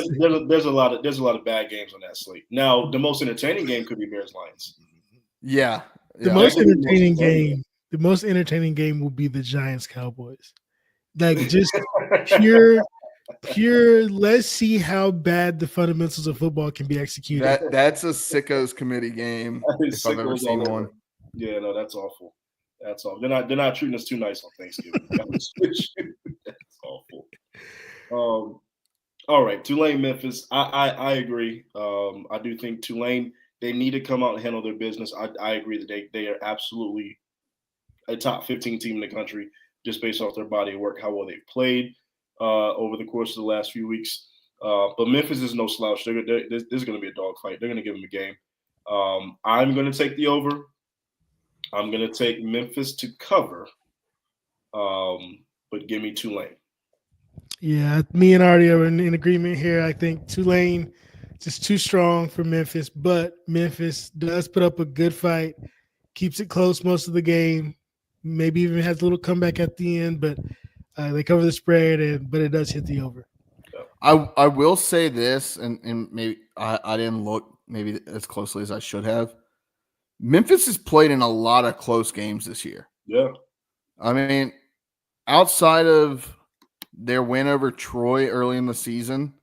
S2: There's a lot of bad games on that slate. Now, the most entertaining game could be Bears Lions.
S1: Yeah.
S4: The most entertaining game will be the Giants Cowboys. Like just pure. Let's see how bad the fundamentals of football can be executed.
S1: That's a sickos committee game. If I've ever seen one.
S2: Yeah, no, that's awful. That's all. They're not treating us too nice on Thanksgiving. That's awful. All right, Tulane, Memphis. I agree. I do think Tulane, they need to come out and handle their business. I agree that they are absolutely a top 15 team in the country just based off their body of work, how well they've played over the course of the last few weeks. But Memphis is no slouch. There's going to be a dogfight. They're going to give them a game. I'm going to take the over. I'm going to take Memphis to cover, but give me Tulane.
S4: Yeah, me and Artie are in agreement here. I think Tulane just too strong for Memphis, but Memphis does put up a good fight, keeps it close most of the game, maybe even has a little comeback at the end, but they cover the spread, but it does hit the over.
S1: I will say this, and maybe I didn't look maybe as closely as I should have. Memphis has played in a lot of close games this year.
S2: Yeah.
S1: I mean, outside of their win over Troy early in the season,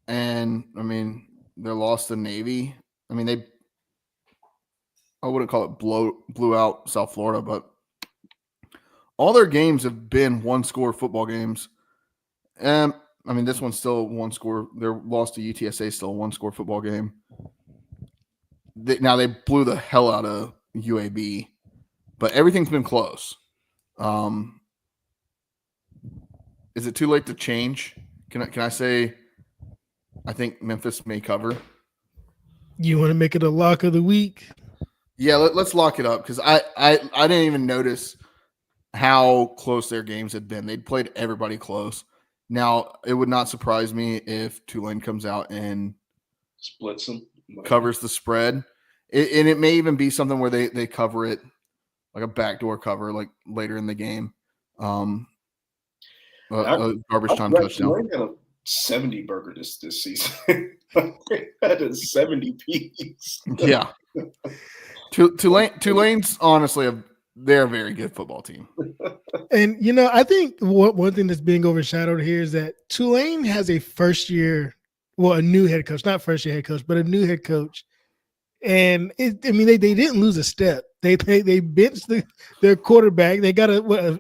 S1: and I mean their loss to Navy. I mean I wouldn't call it blew out South Florida, but all their games have been one-score football games. And I mean, this one's still one score. Their loss to UTSA is still a one-score football game. Now they blew the hell out of UAB, but everything's been close. Is it too late to change? Can I say I think Memphis may cover?
S4: You want to make it a lock of the week?
S1: Yeah, let's lock it up because I didn't even notice how close their games had been. They'd played everybody close. Now, it would not surprise me if Tulane comes out and
S2: splits them,
S1: covers the spread. And it may even be something where they cover it like a backdoor cover, like later in the game. A garbage time touchdown.
S2: Tulane had a 70 burger this season. They had a 70 piece.
S1: Yeah. Tulane's honestly they're a very good football team.
S4: And I think one thing that's being overshadowed here is that Tulane has a a new head coach, not first year head coach, but a new head coach. And they didn't lose a step. They benched their quarterback. They got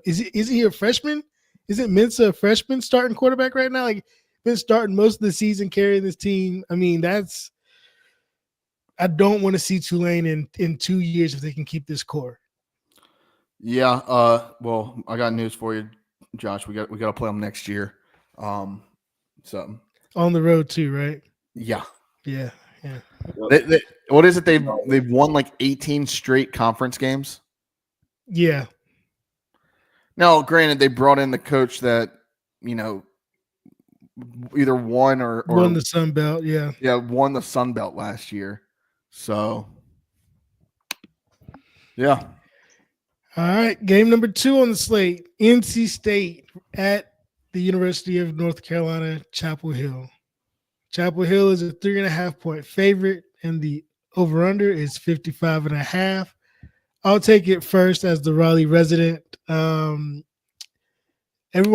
S4: is he a freshman? Isn't Mensah a freshman starting quarterback right now? Like, been starting most of the season, carrying this team. I mean, I don't want to see Tulane in 2 years if they can keep this core.
S1: Yeah. Well, I got news for you, Josh. We got to play them next year. So
S4: on the road too, right?
S1: Yeah.
S4: Yeah.
S1: What is it? They've won like 18 straight conference games.
S4: Yeah.
S1: Now, granted, they brought in the coach that either won or
S4: won the Sun Belt. Yeah.
S1: Yeah, won the Sun Belt last year. So, yeah.
S4: All right, game number 2 on the slate: NC State at the University of North Carolina, Chapel Hill. Chapel Hill is a 3.5-point favorite, and the over/under is 55.5. I'll take it first as the Raleigh resident. Everyone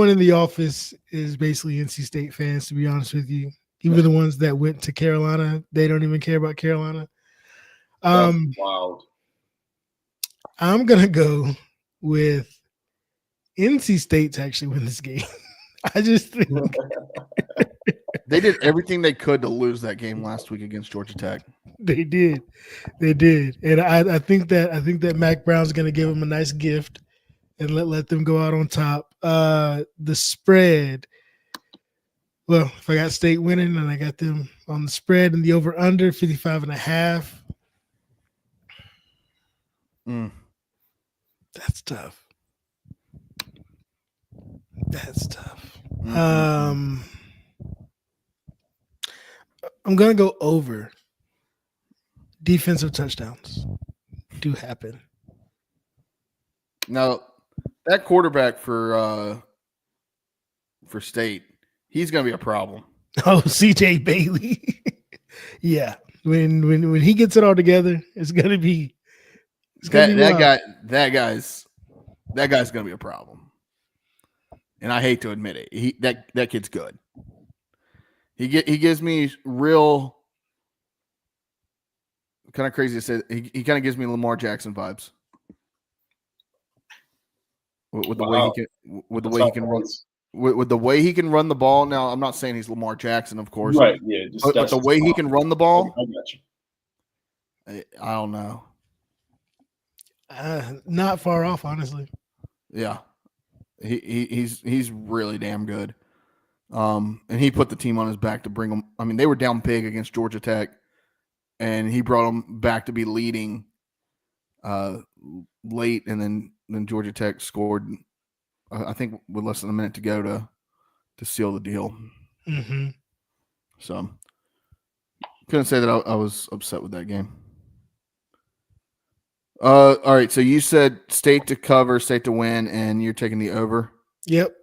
S4: in the office is basically NC State fans, to be honest with you. Even the ones that went to Carolina, they don't even care about Carolina.
S2: That's wild.
S4: I'm going to go with NC State to actually win this game. I just think
S1: they did everything they could to lose that game last week against Georgia Tech.
S4: They did. And I think that Mac Brown's going to give them a nice gift and let them go out on top. The spread. Well, if I got State winning and I got them on the spread and the over under 55.5. That's tough. I'm gonna go over. Defensive touchdowns do happen.
S1: Now, that quarterback for State, he's gonna be a problem.
S4: Oh, CJ Bailey. Yeah. When he gets it all together, it's gonna be
S1: that guy's gonna be a problem. And I hate to admit it. That kid's good. He gives me real kind of crazy to say. He kind of gives me Lamar Jackson vibes. With the way he can run the ball. Now, I'm not saying he's Lamar Jackson, of course.
S2: Right, yeah.
S1: But the way he can run the ball,
S2: I got you.
S1: I don't know.
S4: Not far off, honestly.
S1: Yeah. He's really damn good. And he put the team on his back to bring them. I mean, they were down big against Georgia Tech, and he brought them back to be leading late, and then Georgia Tech scored, I think, with less than a minute to go to seal the deal.
S4: Mm-hmm.
S1: So couldn't say that I was upset with that game. All right, so you said State to cover, State to win, and you're taking the over?
S4: Yep.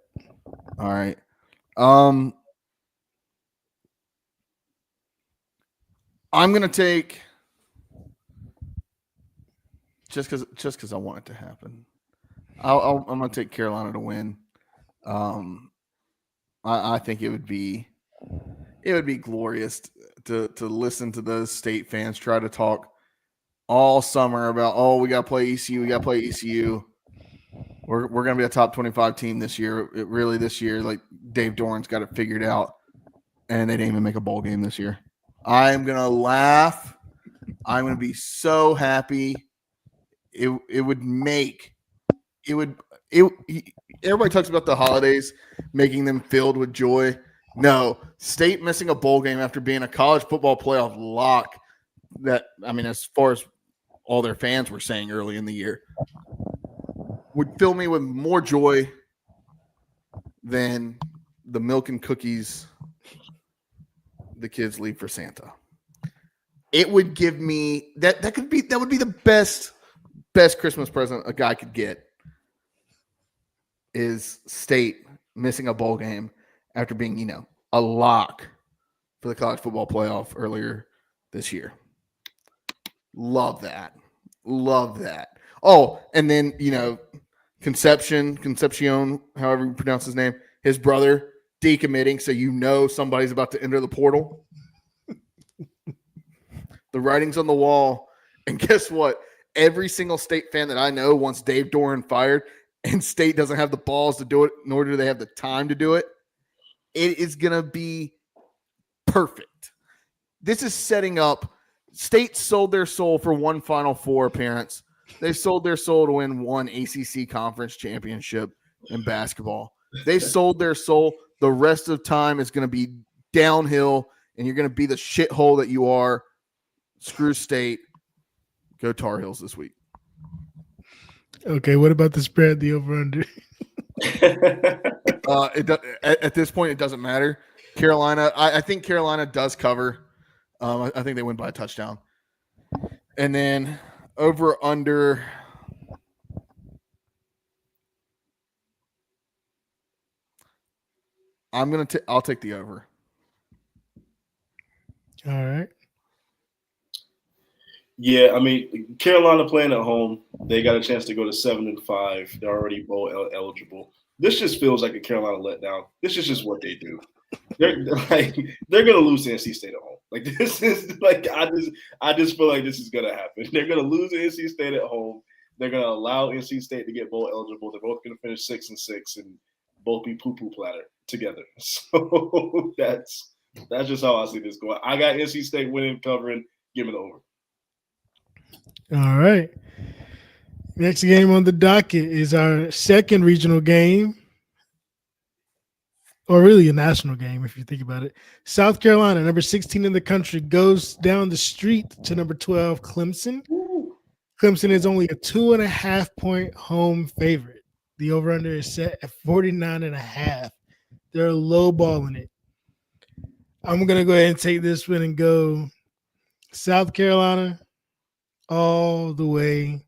S1: All right. I'm gonna take just because I want it to happen. I'm going to take Carolina to win. I think it would be glorious to listen to those State fans try to talk all summer about, oh, we got to play ECU. We got to play ECU. We're going to be a top 25 team this year. This year, like Dave Doran's got it figured out, and they didn't even make a bowl game this year. I'm going to laugh. I'm going to be so happy. Everybody talks about the holidays making them filled with joy. No, State missing a bowl game after being a college football playoff lock. As far as all their fans were saying early in the year, would fill me with more joy than the milk and cookies the kids leave for Santa. It would give me that would be the best Christmas present a guy could get, is State missing a bowl game after being, a lock for the college football playoff earlier this year. Love that. Oh, and then, Concepcion, however you pronounce his name, his brother decommitting, so somebody's about to enter the portal. The writing's on the wall. And guess what? Every single State fan that I know wants Dave Doran fired, and State doesn't have the balls to do it, nor do they have the time to do it. It is going to be perfect. This is setting up. State sold their soul for one Final Four appearance. They sold their soul to win one ACC conference championship in basketball. They sold their soul. The rest of time is going to be downhill, and you're going to be the shithole that you are. Screw State. Go Tar Heels this week.
S4: Okay, what about the spread, the over-under?
S1: At this point, it doesn't matter. Carolina, I think Carolina does cover. I think they win by a touchdown. And then over-under. I'll take the over.
S4: All right.
S2: Yeah, Carolina playing at home, they got a chance to go to 7-5. They're already bowl eligible. This just feels like a Carolina letdown. This is just what they do. They're gonna lose to NC State at home. This is I just feel like this is gonna happen. They're gonna lose to NC State at home. They're gonna allow NC State to get bowl eligible. They're both gonna finish 6-6 and both be poo-poo platter together. So that's just how I see this going. I got NC State winning, covering. Give me the over.
S4: All right. Next game on the docket is our second regional game, or really a national game if you think about it. South Carolina, number 16 in the country, goes down the street to number 12, Clemson. Clemson is only a 2.5-point home favorite. The over-under is set at 49.5. They're lowballing it. I'm going to go ahead and take this one and go South Carolina all the way,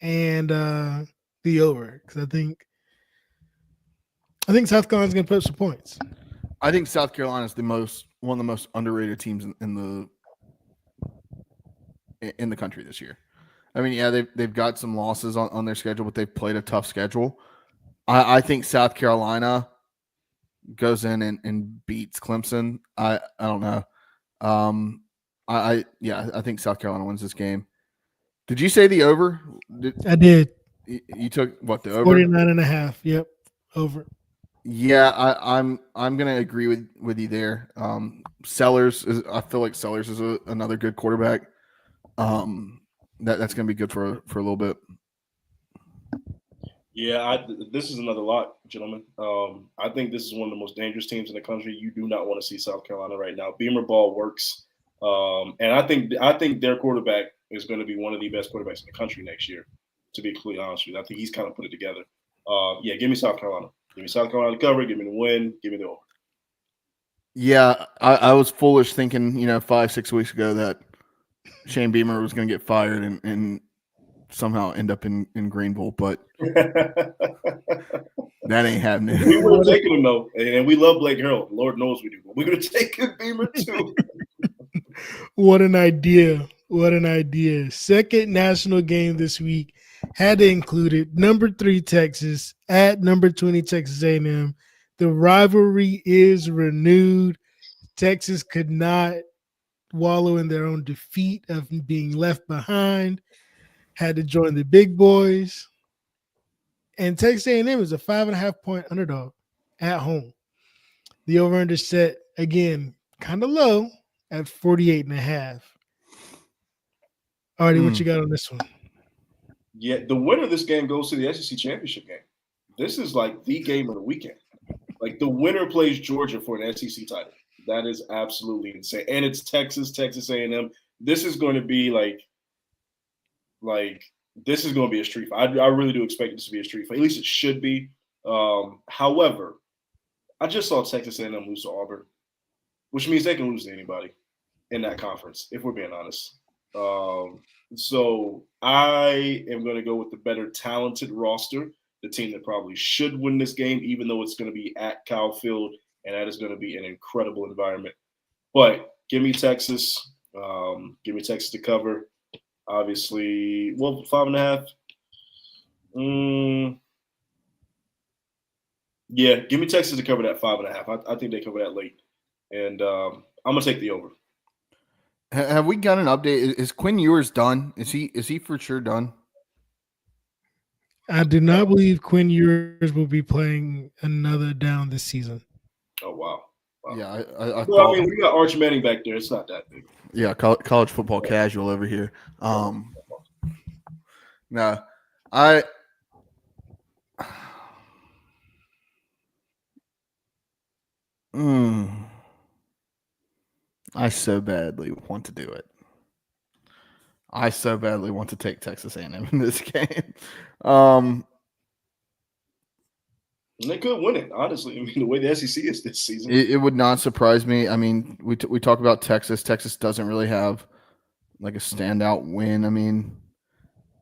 S4: and the over, because I think South Carolina's going to put up some points.
S1: I think South Carolina is one of the most underrated teams in the country this year. They've got some losses on their schedule, but they've played a tough schedule. I think South Carolina goes in and beats Clemson. I don't know. I think South Carolina wins this game. Did you say the over?
S4: I did.
S1: You took what, the over?
S4: 49.5. Yep, over.
S1: Yeah, I'm gonna agree with you there. I feel like Sellers is another good quarterback. That's gonna be good for a little bit.
S2: Yeah, this is another lot, gentlemen. I think this is one of the most dangerous teams in the country. You do not want to see South Carolina right now. Beamer ball works, and I think their quarterback is going to be one of the best quarterbacks in the country next year. To be completely honest with you, I think he's kind of put it together. Give me South Carolina. Give me South Carolina to cover. Give me the win. Give me the over. Yeah,
S1: I was foolish thinking, 5-6 weeks ago that Shane Beamer was going to get fired and somehow end up in Greenville, but that ain't happening.
S2: We would have taken him though, and we love Blake Harrell. Lord knows we do. But we're going to take Beamer too.
S4: What an idea! What an idea! Second national game this week had to include it. Number 3 Texas at number 20 Texas A&M. The rivalry is renewed. Texas could not wallow in their own defeat of being left behind. Had to join the big boys. And Texas A&M is a 5.5 point underdog at home. The over-under set, again, kind of low at 48.5. Artie, what you got on this one?
S2: Yeah, the winner of this game goes to the SEC championship game. This is like the game of the weekend. Like the winner plays Georgia for an SEC title. That is absolutely insane. And it's Texas A&M. This is going to be like this is going to be a street fight. I really do expect this to be a street fight. At least it should be. However, I just saw Texas A&M lose to Auburn, which means they can lose to anybody in that conference, if we're being honest. So I am going to go with the better talented roster, the team that probably should win this game, even though it's going to be at Kyle Field, and that is going to be an incredible environment. But give me Texas. Give me Texas to cover. Obviously, 5.5. Yeah, give me Texas to cover that 5.5. I think they cover that late, and I'm gonna take the over.
S1: Have we got an update? Is Quinn Ewers done? Is he for sure done?
S4: I do not believe Quinn Ewers will be playing another down this season.
S2: Oh wow!
S1: Yeah,
S2: I mean, we got Arch Manning back there. It's not that big.
S1: Yeah, college football casual over here. No, I so badly want to do it. I so badly want to take Texas A&M in this game.
S2: And they could win it, honestly. I mean, the way the SEC is this season.
S1: It would not surprise me. I mean, we talk about Texas. Texas doesn't really have like a standout win. I mean,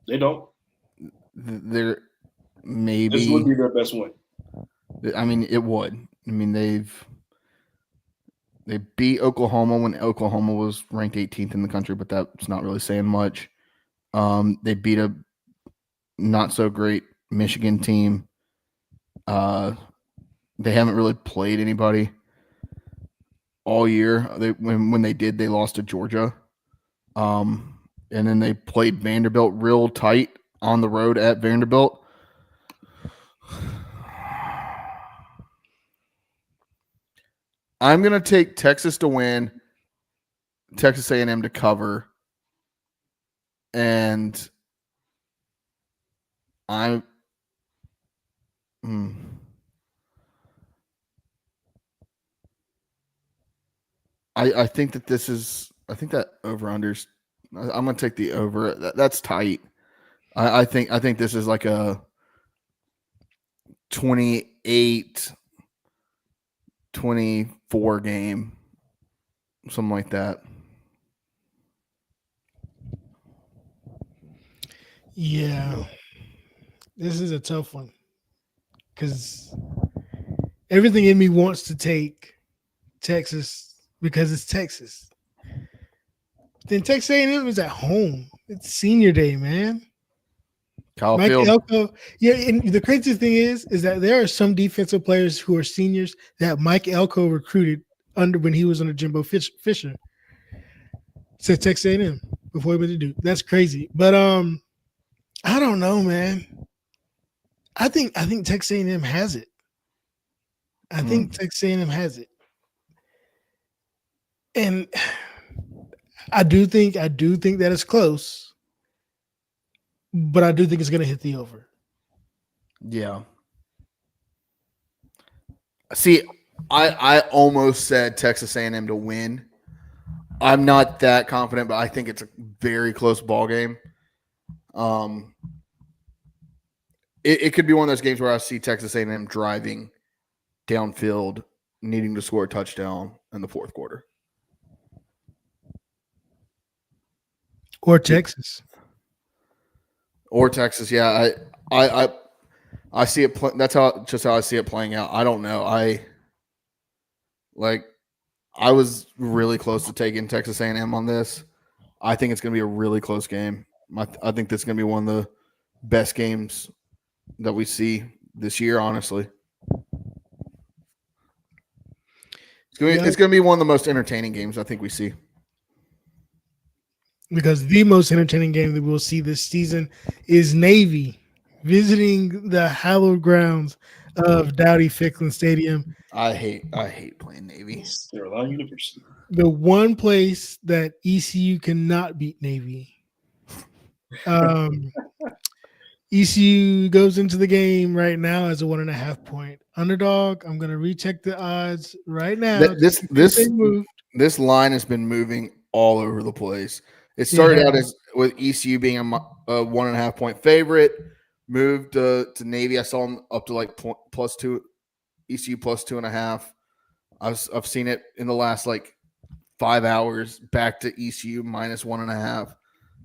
S2: they don't.
S1: They're maybe
S2: this would be their best win.
S1: I mean, it would. I mean, they beat Oklahoma when Oklahoma was ranked 18th in the country, but that's not really saying much. They beat a not so great Michigan team. They haven't really played anybody all year. When they did, they lost to Georgia. And then they played Vanderbilt real tight on the road at Vanderbilt. I'm going to take Texas to win, Texas A&M to cover, and I think that that over-unders, I'm going to take the over. That's tight. I think this is like a 28-24 game, something like that.
S4: Yeah, this is a tough one because everything in me wants to take Texas because it's Texas. Then Texas A&M is at home. It's senior day, man. Mike Elko. Yeah, and the crazy thing is that there are some defensive players who are seniors that Mike Elko recruited under when he was under Jimbo Fisher. Said Texas A&M before he went to Duke. That's crazy. But I don't know, man. I think Texas A&M has it. I think Texas A&M has it. And I do think that it's close, but I do think it's going to hit the over.
S1: Yeah. See, I almost said Texas A&M to win. I'm not that confident, but I think it's a very close ball game. It could be one of those games where I see Texas A&M driving downfield, needing to score a touchdown in the fourth quarter.
S4: Or Texas.
S1: Yeah. I see it. That's how I see it playing out. I don't know. I was really close to taking Texas A&M on this. I think it's going to be a really close game. I think this is going to be one of the best games that we see this year, honestly. It's gonna be one of the most entertaining games I think we see.
S4: Because the most entertaining game that we'll see this season is Navy visiting the hallowed grounds of Dowdy Ficklen Stadium.
S1: I hate playing Navy.
S2: Carolina University.
S4: The one place that ECU cannot beat Navy. ECU goes into the game right now as a 1.5 point underdog. I'm gonna recheck the odds right now.
S1: This line has been moving all over the place. It started out as with ECU being a 1.5 point favorite, moved to Navy. I saw them up to like +2, ECU +2.5. I've seen it in the last like 5 hours back to ECU -1.5.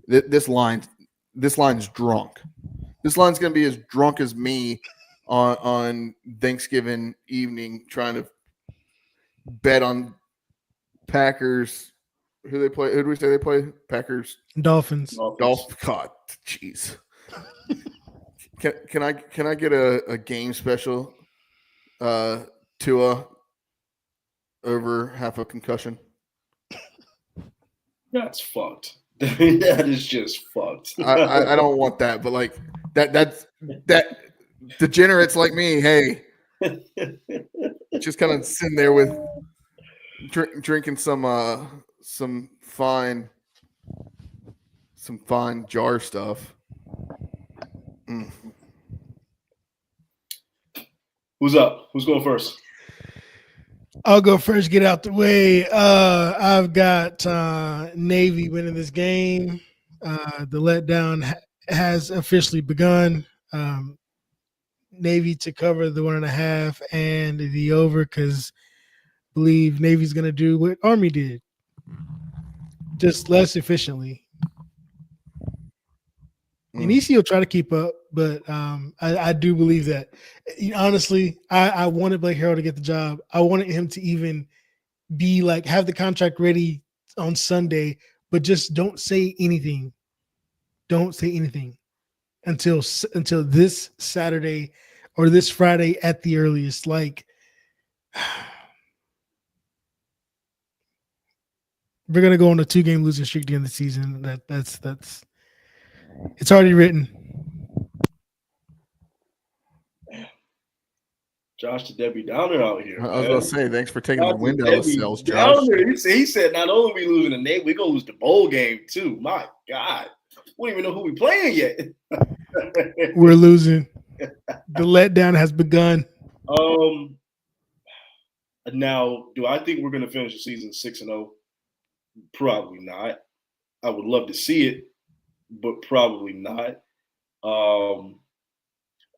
S1: This line's drunk. This line's going to be as drunk as me on Thanksgiving evening trying to bet on Packers. Who they play? Who do we say they play? Packers.
S4: Dolphins.
S1: God, jeez. Can I get a game special? Tua over half a concussion.
S2: That's fucked. That is just fucked.
S1: I don't want that, but like that degenerates like me, hey, just kind of sitting there with drinking some fine jar stuff.
S2: Who's up? Who's going first?
S4: I'll go first, get out the way. I've got Navy winning this game. The letdown has officially begun. Navy to cover the 1.5 and the over, because I believe Navy's going to do what Army did, just less efficiently. And ECU will try to keep up, but I do believe that. Honestly, I wanted Blake Harrell to get the job. I wanted him to even be like, have the contract ready on Sunday, but just don't say anything. Don't say anything until this Saturday or this Friday at the earliest. Like, we're gonna go on a 2-game losing streak at the end of the season. That's it's already written.
S2: Josh the Debbie Downer out here.
S1: I was going to say, thanks for taking the wind out of the sails, Josh.
S2: He said, not only we losing the Navy, we're going to lose the bowl game too. My God. We don't even know who we playing yet.
S4: We're losing. The letdown has begun.
S2: Now, do I think we're going to finish the season 6-0? Probably not. I would love to see it, but probably not.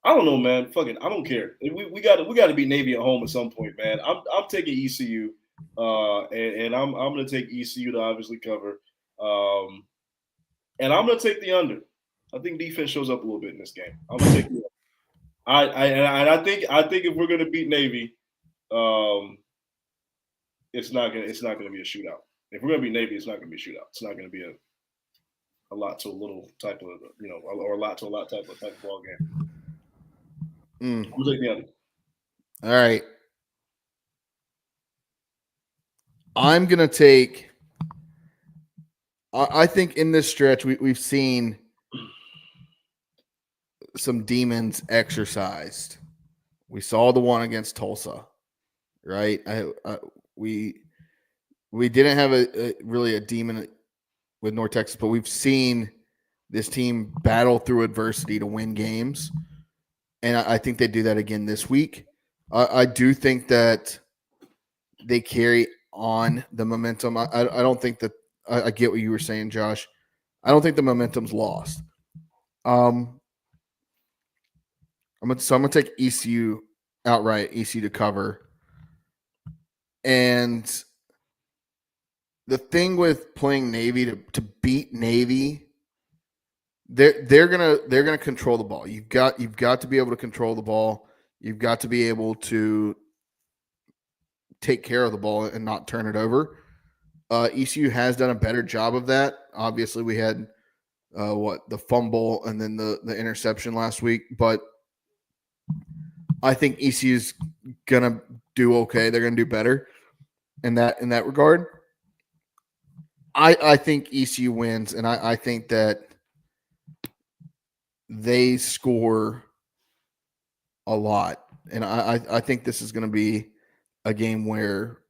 S2: I don't know, man. Fuck it. I don't care. We got to beat Navy at home at some point, man. I'm taking ECU, and I'm going to take ECU to obviously cover, and I'm going to take the under. I think defense shows up a little bit in this game. I'm going to take the under. I think if we're going to beat Navy, it's not going to be a shootout. If we're going to beat Navy, it's not going to be a shootout. It's not going to be a lot to a little type of, or a lot to a lot type of ball game. We'll take the under.
S1: All right. I'm going to take – I think in this stretch we've seen some demons exercised. We saw the one against Tulsa, right? We didn't have really a demon with North Texas, but we've seen this team battle through adversity to win games. And I think they do that again this week. I do think that they carry on the momentum. I don't think that I get what you were saying, Josh. I don't think the momentum's lost. I'm gonna take ECU outright, ECU to cover. And the thing with playing Navy to beat Navy, they're gonna control the ball. You've got to be able to control the ball. You've got to be able to take care of the ball and not turn it over. ECU has done a better job of that. Obviously, we had the fumble and then the interception last week. But I think ECU is gonna do okay. They're gonna do better in that regard. I think ECU wins, and I think that they score a lot. And I think this is going to be a game where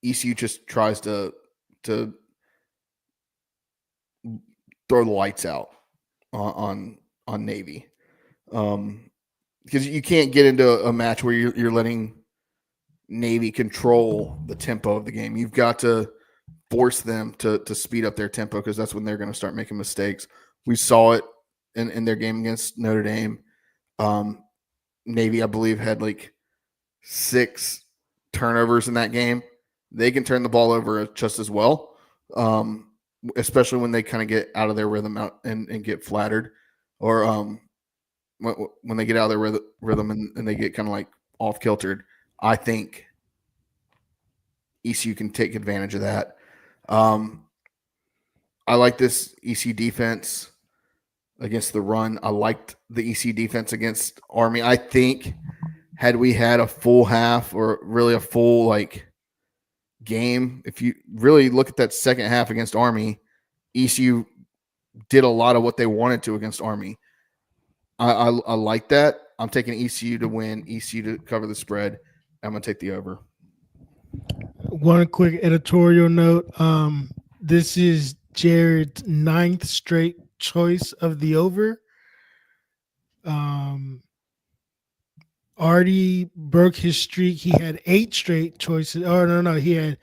S1: ECU just tries to throw the lights out on Navy, because you can't get into a match where you're letting Navy control the tempo of the game. You've got to force them to speed up their tempo, because that's when they're going to start making mistakes. We saw it in their game against Notre Dame. Navy, I believe, had like 6 turnovers in that game. They can turn the ball over just as well, especially when they kind of get out of their rhythm and get flattered, or when they get out of their rhythm and they get kind of like off kiltered. I think ECU can take advantage of that. I like this ECU defense against the run. I liked the ECU defense against Army. I think had we had a full half, or really a full game, if you really look at that second half against Army, ECU did a lot of what they wanted to against Army. I like that. I'm taking ECU to win, ECU to cover the spread. I'm going to take the over.
S4: One quick editorial note. This is Jared's 9th straight choice of the over. Artie broke his streak. He had 8 straight choices. Oh, no. He had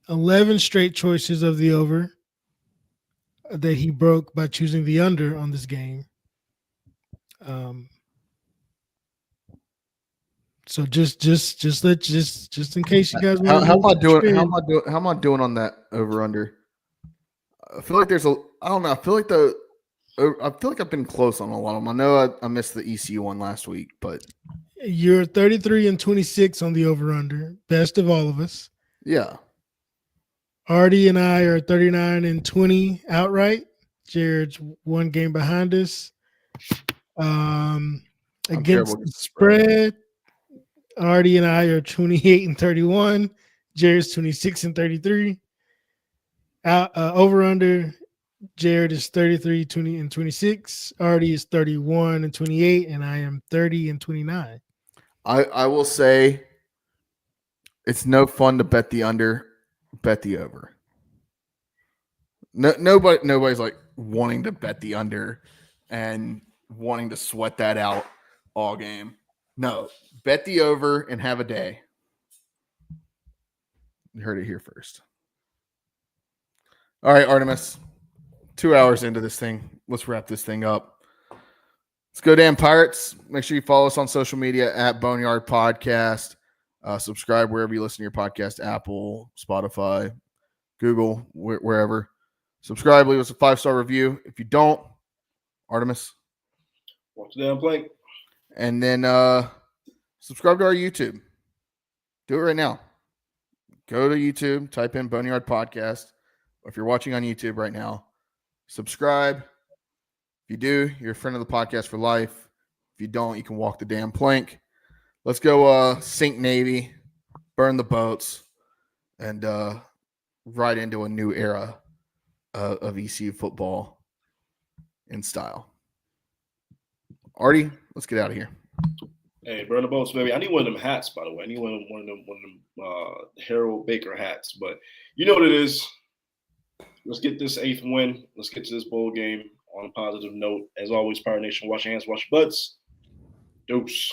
S4: 11 straight choices of the over that he broke by choosing the under on this game. So just in case you guys want.
S1: How am I doing? How am I doing on that over under? I feel like I don't know. I feel like I've been close on a lot of them. I know I missed the ECU one last week, but
S4: you're 33-26 on the over under. Best of all of us.
S1: Yeah.
S4: Artie and I are 39-20 outright. Jared's 1 game behind us. Against the spread, Artie and I are 28-31. Jared's 26-33. Over under, Jared is 33-26. Artie is 31-28, and I am 30-29.
S1: I will say it's no fun to bet the under, bet the over. Nobody's like wanting to bet the under and wanting to sweat that out all game. No, bet the over and have a day. You heard it here first. All right, Artemis, 2 hours into this thing. Let's wrap this thing up. Let's go damn Pirates. Make sure you follow us on social media at Boneyard Podcast. Subscribe wherever you listen to your podcast, Apple, Spotify, Google, wherever. Subscribe, leave us a 5-star review. If you don't, Artemis,
S2: watch the damn plank.
S1: And then subscribe to our YouTube. Do it right now. Go to YouTube, type in Boneyard Podcast. Or if you're watching on YouTube right now, subscribe. If you do, you're a friend of the podcast for life. If you don't, you can walk the damn plank. Let's go sink Navy, burn the boats, and ride into a new era of ECU football in style. Artie, let's get out of here.
S2: Hey, burn the boats, baby. I need one of them hats, by the way. I need one of them Harold Baker hats. But you know what it is. Let's get this 8th win. Let's get to this bowl game on a positive note. As always, Pirate Nation, wash your hands, wash your butts. Deuce.